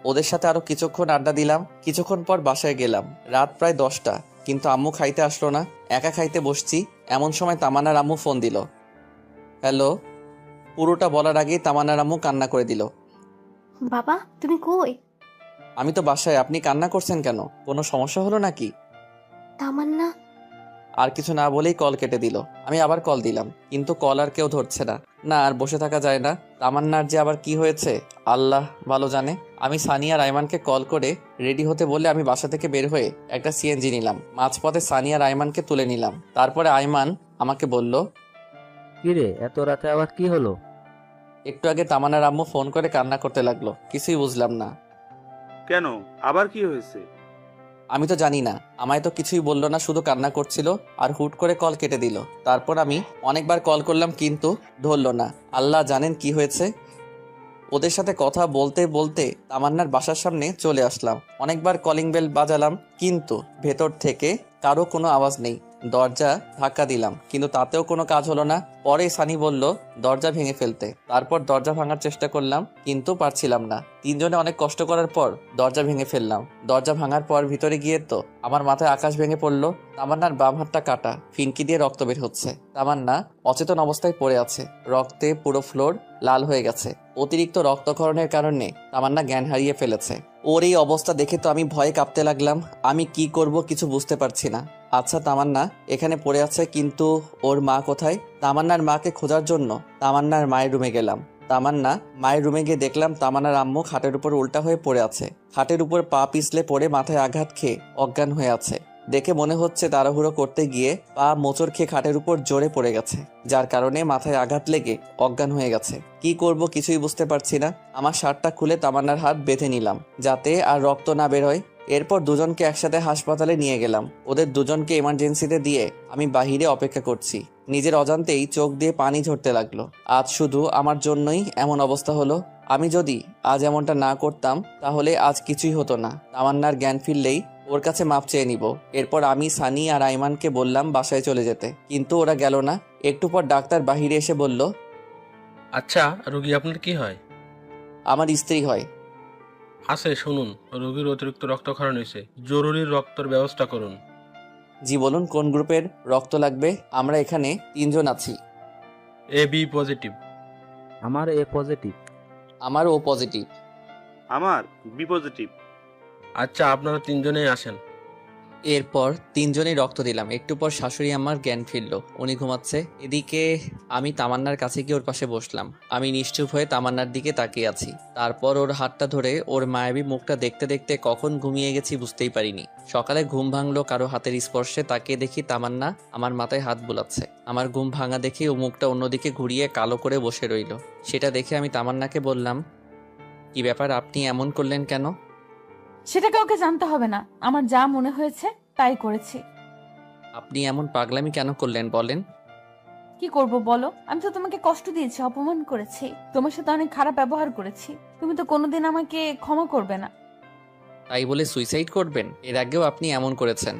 ওদের সাথে আরো কিছুক্ষণ আড্ডা দিলাম। কিছুক্ষণ পর বাসায় গেলাম। রাত প্রায় 10টা, কিন্তু আম্মু খাইতে আসলো না। একা খাইতে বসছি, এমন সময় তামান্নার আম্মু ফোন দিল। হ্যালো। পুরোটা বলার আগেই তামান্নার আম্মু কান্না করে দিল। বাবা তুমি কই? আমি তো বাসায়। আপনি কান্না করছেন কেন? কোনো সমস্যা হলো নাকি? তামান্না? আর কিছু না বলেই কল কেটে দিল। আমি আবার কল দিলাম, কিন্তু কল আর কেউ ধরছে না। না, আর বসে থাকা যায় না। তামান্নার যে আবার কি হয়েছে আল্লাহ ভালো জানে। আমি সানিয়া রায়মানকে কল করে রেডি হতে বলে আমি বাসা থেকে বের হয়ে একটা সিএনজি নিলাম। মাঝপথে সানিয়া রায়মানকে তুলে নিলাম। তারপরে আইমান আমাকে বলল, কিরে এত রাতে আবার কি হলো? একটু আগে তামান্নার আম্মু ফোন করে কান্না করতে লাগলো। কিছুই বুঝলাম না। কেন, আবার কি হয়েছে? আমি তো জানি না। আমায় তো কিছুই বললো না, শুধু কান্না করছিল আর হুট করে কল কেটে দিল। তারপর আমি অনেকবার কল করলাম, কিন্তু ধরলো না। আল্লাহ জানেন কি হয়েছে। ওদের সাথে কথা বলতে বলতে তামান্নার বাসার সামনে চলে আসলাম। অনেকবার কলিং বেল বাজালাম, কিন্তু ভেতর থেকে কারো কোনো আওয়াজ নেই। দরজা ধাক্কা দিলাম, কিন্তু তাতেও কোনো কাজ হলো না। পরে সানি বলল দরজা ভেঙে ফেলতে। তারপর দরজা ভাঙার চেষ্টা করলাম, কিন্তু পারছিলাম না। তিনজনে অনেক কষ্ট করার পর দরজা ভেঙে ফেললাম। দরজা ভাঙার পর ভিতরে গিয়ে তো আমার মাথায় আকাশ ভেঙে পড়লো। তামান্নার বাম হাতটা কাটা, ফিনকি দিয়ে রক্ত বের হচ্ছে। তামান্না অচেতন অবস্থায় পড়ে আছে, রক্তে পুরো ফ্লোর লাল হয়ে গেছে। অতিরিক্ত রক্তক্ষরণের কারণে তামান্না জ্ঞান হারিয়ে ফেলেছে। ওর এই অবস্থা দেখে তো আমি ভয়ে কাঁপতে লাগলাম। আমি কি করব কিছু বুঝতে পারছি না। আচ্ছা, তামান্না এখানে পড়ে আছে, কিন্তু ওর মা কোথায়? তামান্নার মাকে খোঁজার জন্য তামান্নার মায়ের রুমে গেলাম। তামান্না মায়ের রুমে গিয়ে দেখলাম তামান্নার আম্মু খাটের উপর উল্টা হয়ে পড়ে আছে। খাটের উপর পা পিছলে পড়ে মাথায় আঘাত খেয়ে অজ্ঞান হয়ে আছে। দেখে মনে হচ্ছে তাড়াহুড়ো করতে গিয়ে পা মোচড় খেয়ে খাটের উপর জোরে পড়ে গেছে, যার কারণে মাথায় আঘাত লেগে অজ্ঞান হয়ে গেছে। কি করব কিছুই বুঝতে পারছি না। আমার শার্টটা খুলে তামান্নার হাত বেঁধে নিলাম, যাতে আর রক্ত না বের হয়। এরপর দুজনকে একসাথে হাসপাতালে নিয়ে গেলাম। ওদের দুজনকে এমার্জেন্সিতে দিয়ে আমি বাহিরে অপেক্ষা করছি। নিজের অজান্তেই চোখ দিয়ে পানি ঝরতে লাগলো। আজ শুধু আমার জন্যই এমন অবস্থা হলো। আমি যদি আজ এমনটা না করতাম তাহলে আজ কিছুই হতো না। তামান্নার জ্ঞান ফিরলেই ওর কাছে মাপ চেয়ে নিব। এরপর আমি সানি আর আইমানকে বললাম বাসায় চলে যেতে, কিন্তু ওরা গেল না। একটু পর ডাক্তার বাহিরে এসে বলল, আচ্ছা, রোগী আপনার কি হয়? আমার স্ত্রী হয়। আছে, শুনুন, রোগীর অতিরিক্ত রক্তক্ষরণ হয়েছে, জরুরি রক্তের ব্যবস্থা করুন। জি বলুন, কোন গ্রুপের রক্ত লাগবে? আমরা এখানে 3 জন আছি। A B positive. আমার এ পজিটিভ। আমার ও পজিটিভ। আমার বি পজিটিভ। আচ্ছা, আপনারা 3 জনেই আসেন। এরপর 3 জনেই রক্ত দিলাম। একটু পর শাশুড়ি আমার জ্ঞান ফিরল, উনি ঘুমাচ্ছে। এদিকে আমি তামান্নার কাছে গিয়ে ওর পাশে বসলাম। আমি নিশ্চুপ হয়ে তামান্নার দিকে তাকিয়ে আছি। তারপর ওর হাতটা ধরে ওর মায়াবী মুখটা দেখতে দেখতে কখন ঘুমিয়ে গেছি বুঝতেই পারিনি। সকালে ঘুম ভাঙলো কারো হাতের স্পর্শে। তাকিয়ে দেখি তামান্না আমার মাথায় হাত বুলাচ্ছে। আমার ঘুম ভাঙা দেখে ও মুখটা অন্যদিকে ঘুরিয়ে কালো করে বসে রইল। সেটা দেখে আমি তামান্নাকে বললাম, কি ব্যাপার, আপনি এমন করলেন কেন? সেটা কাউকে জানতে হবে না, আমার যা মনে হয়েছে তাই করেছি। আপনি এমন পাগলামি কেন করলেন বলেন? কি করব বলো? আমি তো তোমাকে কষ্ট দিয়েছি, অপমান করেছি, তোমার সাথে অনেক খারাপ ব্যবহার করেছি। তুমি তো কোনোদিন আমাকে ক্ষমা করবে না। তাই বলে সুইসাইড করবেন? এর আগেও আপনি এমন করেছেন।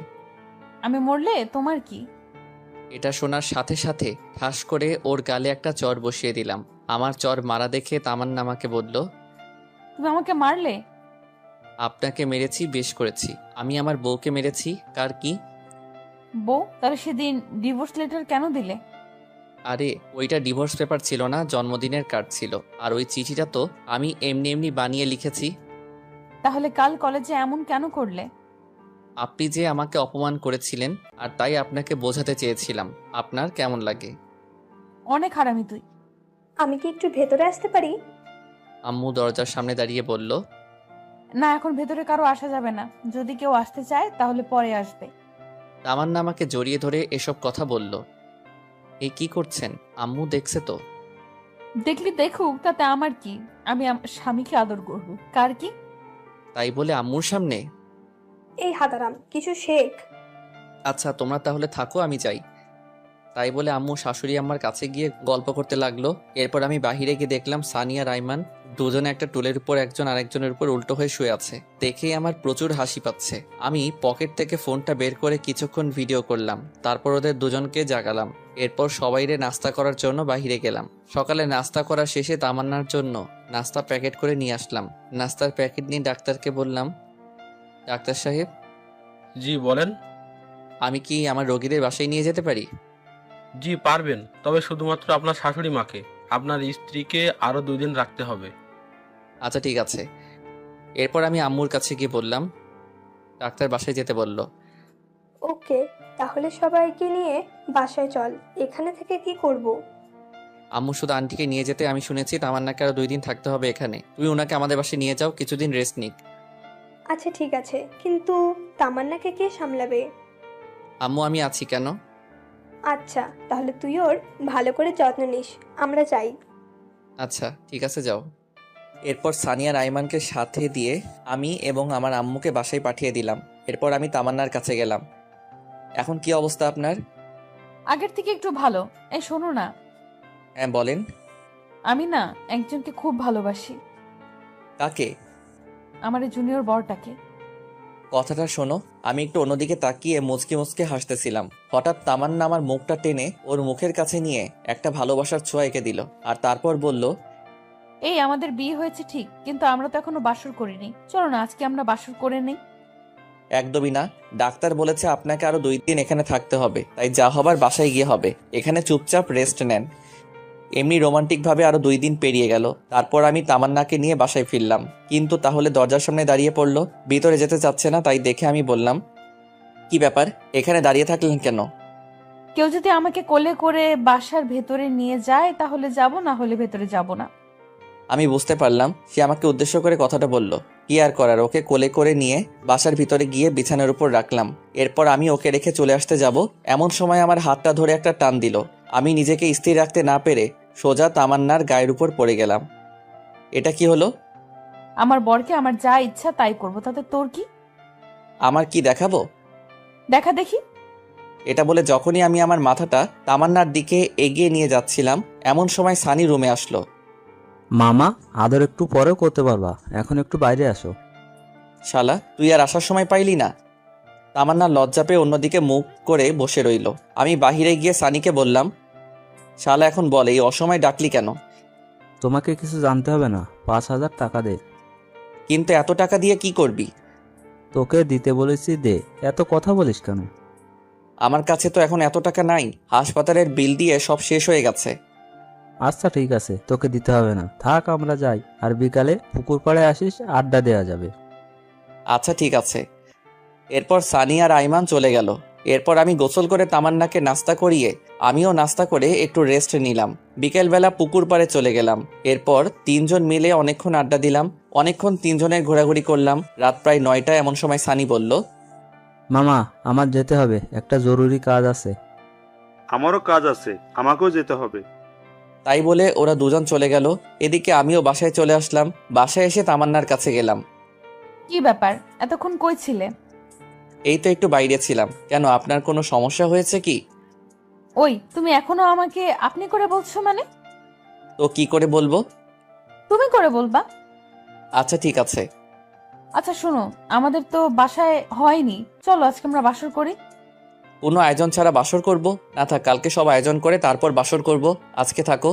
আমি মরলে তোমার কি? এটা শোনার সাথে সাথে ঠাস করে ওর গালে একটা চর বসিয়ে দিলাম। আমার চর মারা দেখে তামান্না আমাকে বলল, তুমি আমাকে মারলে? আপনাকে মেরেছি, বেশ করেছি। আমি আমার বউকে মেরেছি, কার কি? বউ? তাহলে সেদিন ডিভোর্স লেটার কেন দিলে? আরে ওইটা ডিভোর্স পেপার ছিল না, জন্মদিনের কার্ড ছিল। আর ওই চিঠিটা তো আমি এমনি এমনি বানিয়ে লিখেছি। তাহলে কাল কলেজে এমন কেন করলে? আপনি যে আমাকে অপমান করেছিলেন, আর তাই আপনাকে বোঝাতে চেয়েছিলাম। আপনার কেমন লাগে? অনেক হারামি তুই। আমি কি একটু ভেতরে আসতে পারি? আম্মু দরজার সামনে দাঁড়িয়ে বলল, না, এখন ভেতরে কারো আসা যাবে না। যদি কেউ আসতে চায় তাহলে পরে আসবে। তামান্না আমাকে জড়িয়ে ধরে এসব কথা বলল। এই কি করছেন? আম্মু দেখছে তো? দেখলি দেখুক, তাতে আমার কি? আমি আমার স্বামীকে আদর করব, কার কি? তাই বলে আম্মুর সামনে? এই হাদারাম, কিছু শেখ। আচ্ছা তোমরা তাহলে থাকো, আমি যাই। তাই বলে আম্মু শাশুড়ি আমার কাছে গিয়ে গল্প করতে লাগলো। এরপর আমি বাহিরে গিয়ে দেখলাম সানিয়া রাইমান দুজনে একটা টুলের উপর একজন আরেকজনের উপর উল্টো হয়ে শুয়ে আছে। দেখেই আমার প্রচুর হাসি পাচ্ছে। আমি পকেট থেকে ফোনটা বের করে কিছুক্ষণ ভিডিও করলাম, তারপর ওদের দুজনকে জাগালাম। এরপর সবাইরে নাস্তা করার জন্য বাহিরে গেলাম। সকালে নাস্তা করা শেষে তামান্নার জন্য নাস্তা প্যাকেট করে নিয়ে আসলাম। নাস্তার প্যাকেট নিয়ে ডাক্তারকে বললাম, ডাক্তার সাহেব, জি বলেন। আমি কি আমার রোগীদের বাসায় নিয়ে যেতে পারি? জি পারবেন, তবে শুধুমাত্র আপনার শাশুড়ি মাকে। আপনার স্ত্রীকে আরো 2 দিন রাখতে হবে। আচ্ছা ঠিক আছে। এরপর আমি আম্মুর কাছে গিয়ে বললাম, ডাক্তার বাসায় যেতে বলল। ওকে, তাহলে সবাইকে নিয়ে বাসায় চল। এখানে থেকে কি করব? আম্মু শুধু আন্টিকে নিয়ে যেতে। আমি শুনেছি তামান্নাকে আরো 2 দিন থাকতে হবে এখানে। তুমি ওনাকে আমাদের বাসায় নিয়ে যাও, কিছুদিন রেস্ট নিক। আচ্ছা ঠিক আছে, কিন্তু তামান্নাকে কে সামলাবে? আম্মু আমি আছি কেন? আচ্ছা, তাহলে তুই ওর ভালো করে যত্ন নিস। আমরা যাই। আচ্ছা ঠিক আছে, যাও। এরপর সানিয়া রাইমানকে সাথে দিয়ে আমি এবং আমার আম্মুকে বাসায় পাঠিয়ে দিলাম। এরপর আমি তামান্নার কাছে গেলাম। এখন কি অবস্থা আপনার? আগের থেকে একটু ভালো। এই শোনো না, হ্যাঁ বলেন। আমি না একজনকে খুব ভালোবাসি। কাকে? আমার এই জুনিয়র বরটাকে। কথাটা শোনো। আমি একটু অন্যদিকে তাকিয়ে মুচকে মুচকে হাসতেছিলাম। হঠাৎ তামান্না আমার মুখটা টেনে ওর মুখের কাছে নিয়ে একটা ভালোবাসার ছোঁয়া এঁকে দিল, আর তারপর বলল, এই আমাদের বিয়ে হয়েছে ঠিক, কিন্তু আমরা তো এখনো বাসর করিনি। চলো না আজকে আমরা বাসর করে নেই। একদমই না। ডাক্তার বলেছে আপনাকে আরো 2 দিন এখানে থাকতে হবে, তাই যা হবার বাসায় গিয়ে হবে। এখানে চুপচাপ রেস্ট নেন। এমনি রোমান্টিক ভাবে আরো 2 দিন পেরিয়ে গেল। তারপর আমি তামান্নাকে নিয়ে বাসায় ফিরলাম, কিন্তু তাহলে দরজার সামনে দাঁড়িয়ে পড়লো। ভিতরে যেতে চাচ্ছে না, তাই দেখে আমি বললাম, কি ব্যাপার, এখানে দাঁড়িয়ে থাকলেন কেন? কেউ যদি আমাকে কোলে করে বাসার ভেতরে নিয়ে যায় তাহলে যাব, না হলে ভেতরে যাব না। আমি বুঝতে পারলাম সে আমাকে উদ্দেশ্য করে কথাটা বলল। কি আর করার, ওকে কোলে করে নিয়ে বাসার ভিতরে গিয়ে বিছানার উপর রাখলাম। এরপর আমি ওকে রেখে চলে আসতে যাব, এমন সময় আমার হাতটা ধরে একটা টান দিল। আমি নিজেকে স্থির রাখতে না পেরে সোজা তামান্নার গায়ের উপর পড়ে গেলাম। এটা কি হলো? আমার বরকে আমার যা ইচ্ছা তাই করব, তাতে তোর কি? আমার কি দেখাবো? দেখা দেখি। এটা বলে যখনই আমি আমার মাথাটা তামান্নার দিকে এগিয়ে নিয়ে যাচ্ছিলাম, এমন সময় সানি রুমে আসলো। মামা, আদর একটু পরেও করতে পারবা, এখন একটু বাইরে আসো। শালা, তুই আর আসার সময় পাইলি না? তামান্না লজ্জা পেয়ে অন্যদিকে মুখ করে বসে রইল। আমি বাহিরে গিয়ে সানিকে বললাম, শালা এখন বল, এই অসময় ডাকলি কেন? তোমাকে কিছু জানতে হবে না, 5,000 টাকা দে। কিন্তু এত টাকা দিয়ে কি করবি? তোকে দিতে বলেছি, দে। এত কথা বলিস কেন? আমার কাছে তো এখন এত টাকা নাই, হাসপাতালের বিল দিয়ে সব শেষ হয়ে গেছে। আচ্ছা ঠিক আছে, তোকে দিতে হবে না, থাক আমরা যাই। আর বিকালে পুকুর পাড়ে আসিস, আড্ডা দেওয়া যাবে। আচ্ছা ঠিক আছে। এরপর সানি আর আইমান চলে গেল। এরপর আমি গোসল করে তামান্নাকে নাস্তা করিয়ে আমিও নাস্তা করে একটু রেস্ট নিলাম। বিকেলবেলা পুকুর পাড়ে চলে গেলাম। এরপর 3 জন মিলে অনেকক্ষণ আড্ডা দিলাম, অনেকক্ষণ 3 জনের ঘোরাঘুরি করলাম। রাত প্রায় 9টা। এমন সময় সানি বলল, মামা, আমার যেতে হবে, একটা জরুরি কাজ আছে। আমারও কাজ আছে, আমাকেও যেতে হবে। তাই বলে ওরা 2 জন চলে গেল। এদিকে আমিও বাসায় চলে আসলাম। বাসায় এসে তামান্নার কাছে গেলাম। কি ব্যাপার, এতক্ষণ কই ছিলে? এই তো একটু বাইরে ছিলাম। কেন, আপনার কোনো সমস্যা হয়েছে কি? ওই, তুমি এখনো আমাকে আপনি করে বলছো মানে? তো কি করে বলবো? তুমি করে বলবা। আচ্ছা ঠিক আছে। আচ্ছা শোনো, আমাদের তো বাসায় হয়নি, চলো আজকে আমরা বাসর করি। কোনো আয়োজন ছাড়া বাসর করব? না থাক, কালকে সব আয়োজন করে তারপর বাসর করব। আজকে থাকো।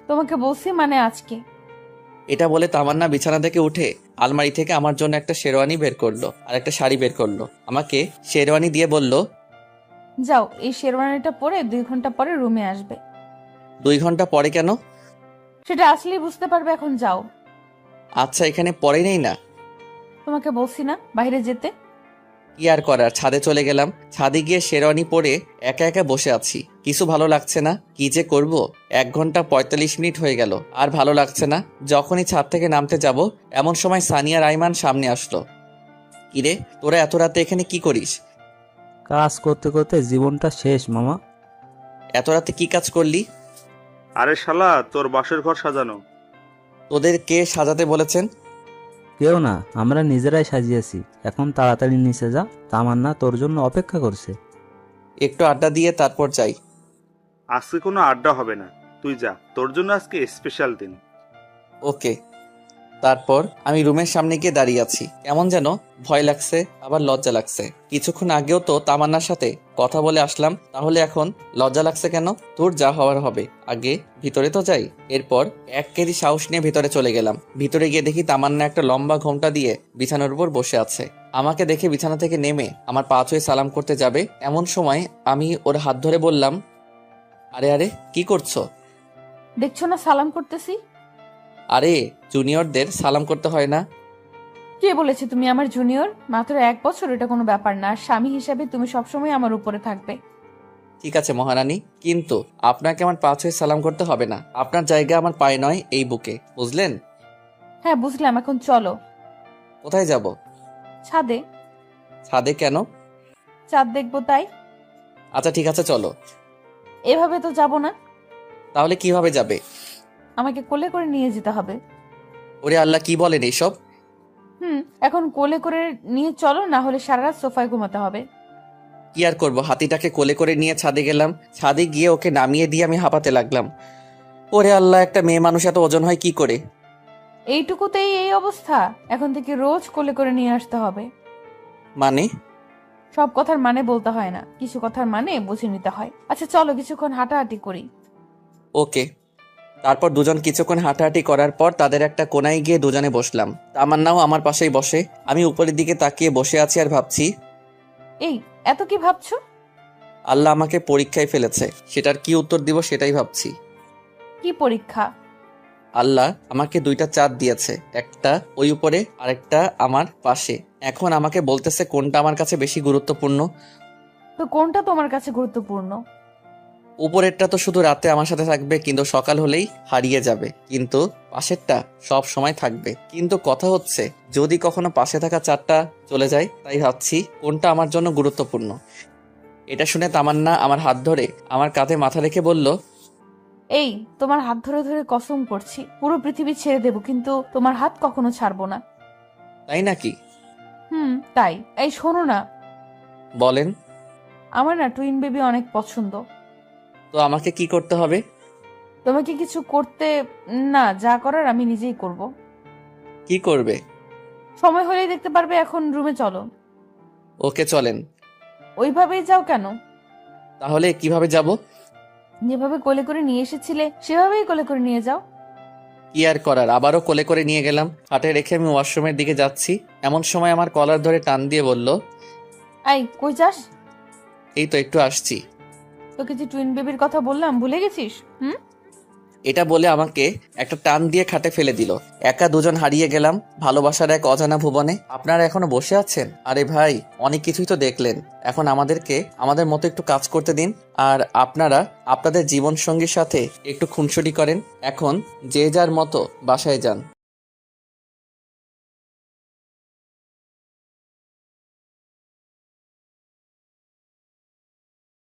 তোমাকে বলছি মানে আজকে। এটা বলে তামান্না বিছানা থেকে উঠে আলমারি থেকে আমার জন্য একটা শেরওয়ানি বের করলো আর একটা শাড়ি বের করলো। আমাকে শেরওয়ানি দিয়ে বলল, যাও, এই শেরওয়ানিটা পরে 2 ঘন্টা পরে রুমে আসবে। 2 ঘন্টা পরে কেন? সেটা আসলেই বুঝতে পারবে, এখন যাও। আচ্ছা, এখানে পরে নেই না? তোমাকে বলছি না বাইরে যেতে। কি আর করার, ছাদে চলে গেলাম। ছাদে গিয়ে শেরওয়ানি পরে একা একা বসে আছি। কিছু ভালো লাগছে না, কি যে করব। 1 ঘন্টা 45 মিনিট হয়ে গেল, আর ভালো লাগছে না। যখনই ছাদ থেকে নামতে যাব, এমন সময় সানিয়া রাইমান সামনে আসলো। কিরে, তোরা এত রাতে এখানে কি করিস? কাজ করতে করতে জীবনটা শেষ মামা। এত রাতে কি কাজ করলি? আরে শালা, তোর বাসর ঘর সাজানো। তোদের কে সাজাতে বলেছেন? কেউ না, আমরা নিজেরাই সাজিয়েছি। এখন তাড়াতাড়ি নিচে যা, তামান্না তোর জন্য অপেক্ষা করছে। একটু আড্ডা দিয়ে তারপর যাই। আজকে কোনো আড্ডা হবে না, তুই যা, তোর জন্য আজকে স্পেশাল দিন। ওকে। তারপর আমি রুমের সামনে গিয়ে দাঁড়িয়ে আছি। কেমন যেন ভয় লাগছে, আবার লজ্জা লাগছে। কিছুক্ষণ আগেও তো তামান্নার সাথে কথা বলে আসলাম, তাহলে এখন লজ্জা লাগছে কেন? তোর যা হওয়ার হবে, আগে ভিতরে তো যাই। এরপর 1 কেজি সাহস নিয়ে ভিতরে চলে গেলাম। ভিতরে গিয়ে দেখি তামান্না একটা লম্বা ঘোমটা দিয়ে বিছানার উপর বসে আছে। আমাকে দেখে বিছানা থেকে নেমে আমার পা ছুঁয়ে সালাম করতে যাবে, এমন সময় আমি ওর হাত ধরে বললাম, আরে আরে কি করছো? দেখছো না সালাম করতেছি। আরে, জুনিয়রদের সালাম করতে হয় না? কে বলেছে তুমি আমার জুনিয়র? মাত্র 1 বছর, এটা কোনো ব্যাপার না। আর স্বামী হিসেবে তুমি সবসময় আমার উপরে থাকবে। ঠিক আছে মহারানী, কিন্তু আপনাকে আমার পা ছুঁয়ে সালাম করতে হবে না। আপনার জায়গা আমার পায়ে নয়, এই বুকে, বুঝলেন? হ্যাঁ বুঝলাম, এখন চলো। কোথায় যাব? ছাদে। ছাদে কেন? চাঁদ দেখবো তাই। আচ্ছা ঠিক আছে, চলো। এভাবে তো যাব না। তাহলে কিভাবে যাবে? আমাকে কোলে করে নিয়ে যেতে হবে। ওরে আল্লাহ, কি বলেন এইসব? এখন কোলে করে নিয়ে চলো, না হলে সারা রাত সোফায় ঘুমাতে হবে। কি আর করবো, হাতিটাকে কোলে করে নিয়ে ছাদে গেলাম। ছাদে গিয়ে ওকে নামিয়ে দিয়ে আমি হাঁপাতে লাগলাম। ওরে আল্লাহ, একটা মেয়ে মানুষ এত ওজন হয় কি করে? এইটুকুতেই এই অবস্থা? এখন থেকে রোজ কোলে করে নিয়ে আসতে হবে। মানে? সব কথার মানে বলতে হয় না, কিছু কথার মানে বুঝে নিতে হয়। আচ্ছা চলো, কিছুক্ষণ হাঁটাহাঁটি করি। ওকে। তারপর দুজন কিছুক্ষণ হাঁটাহাঁটি করার পর তাদের একটা কোনায় গিয়ে দুজনে বসলাম। তামান্নাও আমার পাশেই বসে। আমি উপরের দিকে তাকিয়ে বসে আছি আর ভাবছি, এই এত কি ভাবছো? আল্লাহ আমাকে পরীক্ষায় ফেলেছে, সেটার কি উত্তর দিব সেটাই ভাবছি। কি পরীক্ষা? আল্লাহ আমাকে 2টা চাঁদ দিয়েছে, একটা ওই উপরে আর একটা আমার পাশে। এখন আমাকে বলতেছে কোনটা আমার কাছে বেশি গুরুত্বপূর্ণ। তো কোনটা তোমার কাছে গুরুত্বপূর্ণ? উপরেরটা তো শুধু রাতে আমার সাথে থাকবে, কিন্তু সকাল হলেই হারিয়ে যাবে, কিন্তু পাশেরটা সব সময় থাকবে। কিন্তু কথা হচ্ছে যদি কখনো পাশে থাকা চাঁদটা চলে যায়, তাই ভাবছি কোনটা আমার জন্য গুরুত্বপূর্ণ। এটা শুনে তামান্না আমার হাত ধরে আমার কাঁধে মাথা রেখে বলল, এই তোমার হাত ধরে ধরে কসম করছি পুরো পৃথিবী ছেড়ে দেব, কিন্তু তোমার হাত কখনো ছাড়বো না। তাই নাকি? তাই। এই শোনো না, বলেন। আমার না টুইন বেবি অনেক পছন্দ। তো আমাকে কি করতে হবে? তোমাকে কিছু করতে না, যা করার আমি নিজেই করব। কি করবে? সময় হলেই দেখতে পারবে। এখন রুমে চলো। ওকে চলেন। ওইভাবেই যাও কেন? তাহলে কিভাবে যাব? যেভাবে কোলে করে নিয়ে এসেছিলে সেভাবেই কোলে করে নিয়ে যাও। কি আর করার, আবারও কোলে করে নিয়ে গেলাম। হাটে রেখে আমি ওয়াশরুমের দিকে যাচ্ছি, এমন সময় আমার কলার ধরে টান দিয়ে বলল, এই কই যাস? এই তো একটু আসছি। তোকে যে টুইন বেবির কথা বললাম ভুলে গেছিস? এটা বলে আমাকে একটা টান দিয়ে খাটে ফেলে দিল। একা দুজন হারিয়ে গেলাম ভালোবাসার এক অজানা ভুবনে। আপনারা এখনো বসে আছেন? আরে ভাই, অনেক কিছুই তো দেখলেন, এখন আমাদেরকে আমাদের মতো একটু কাজ করতে দিন। আর আপনারা আপনাদের জীবন সঙ্গীর সাথে একটু খুনসুটি করেন। এখন যে যার মতো বাসায় যান।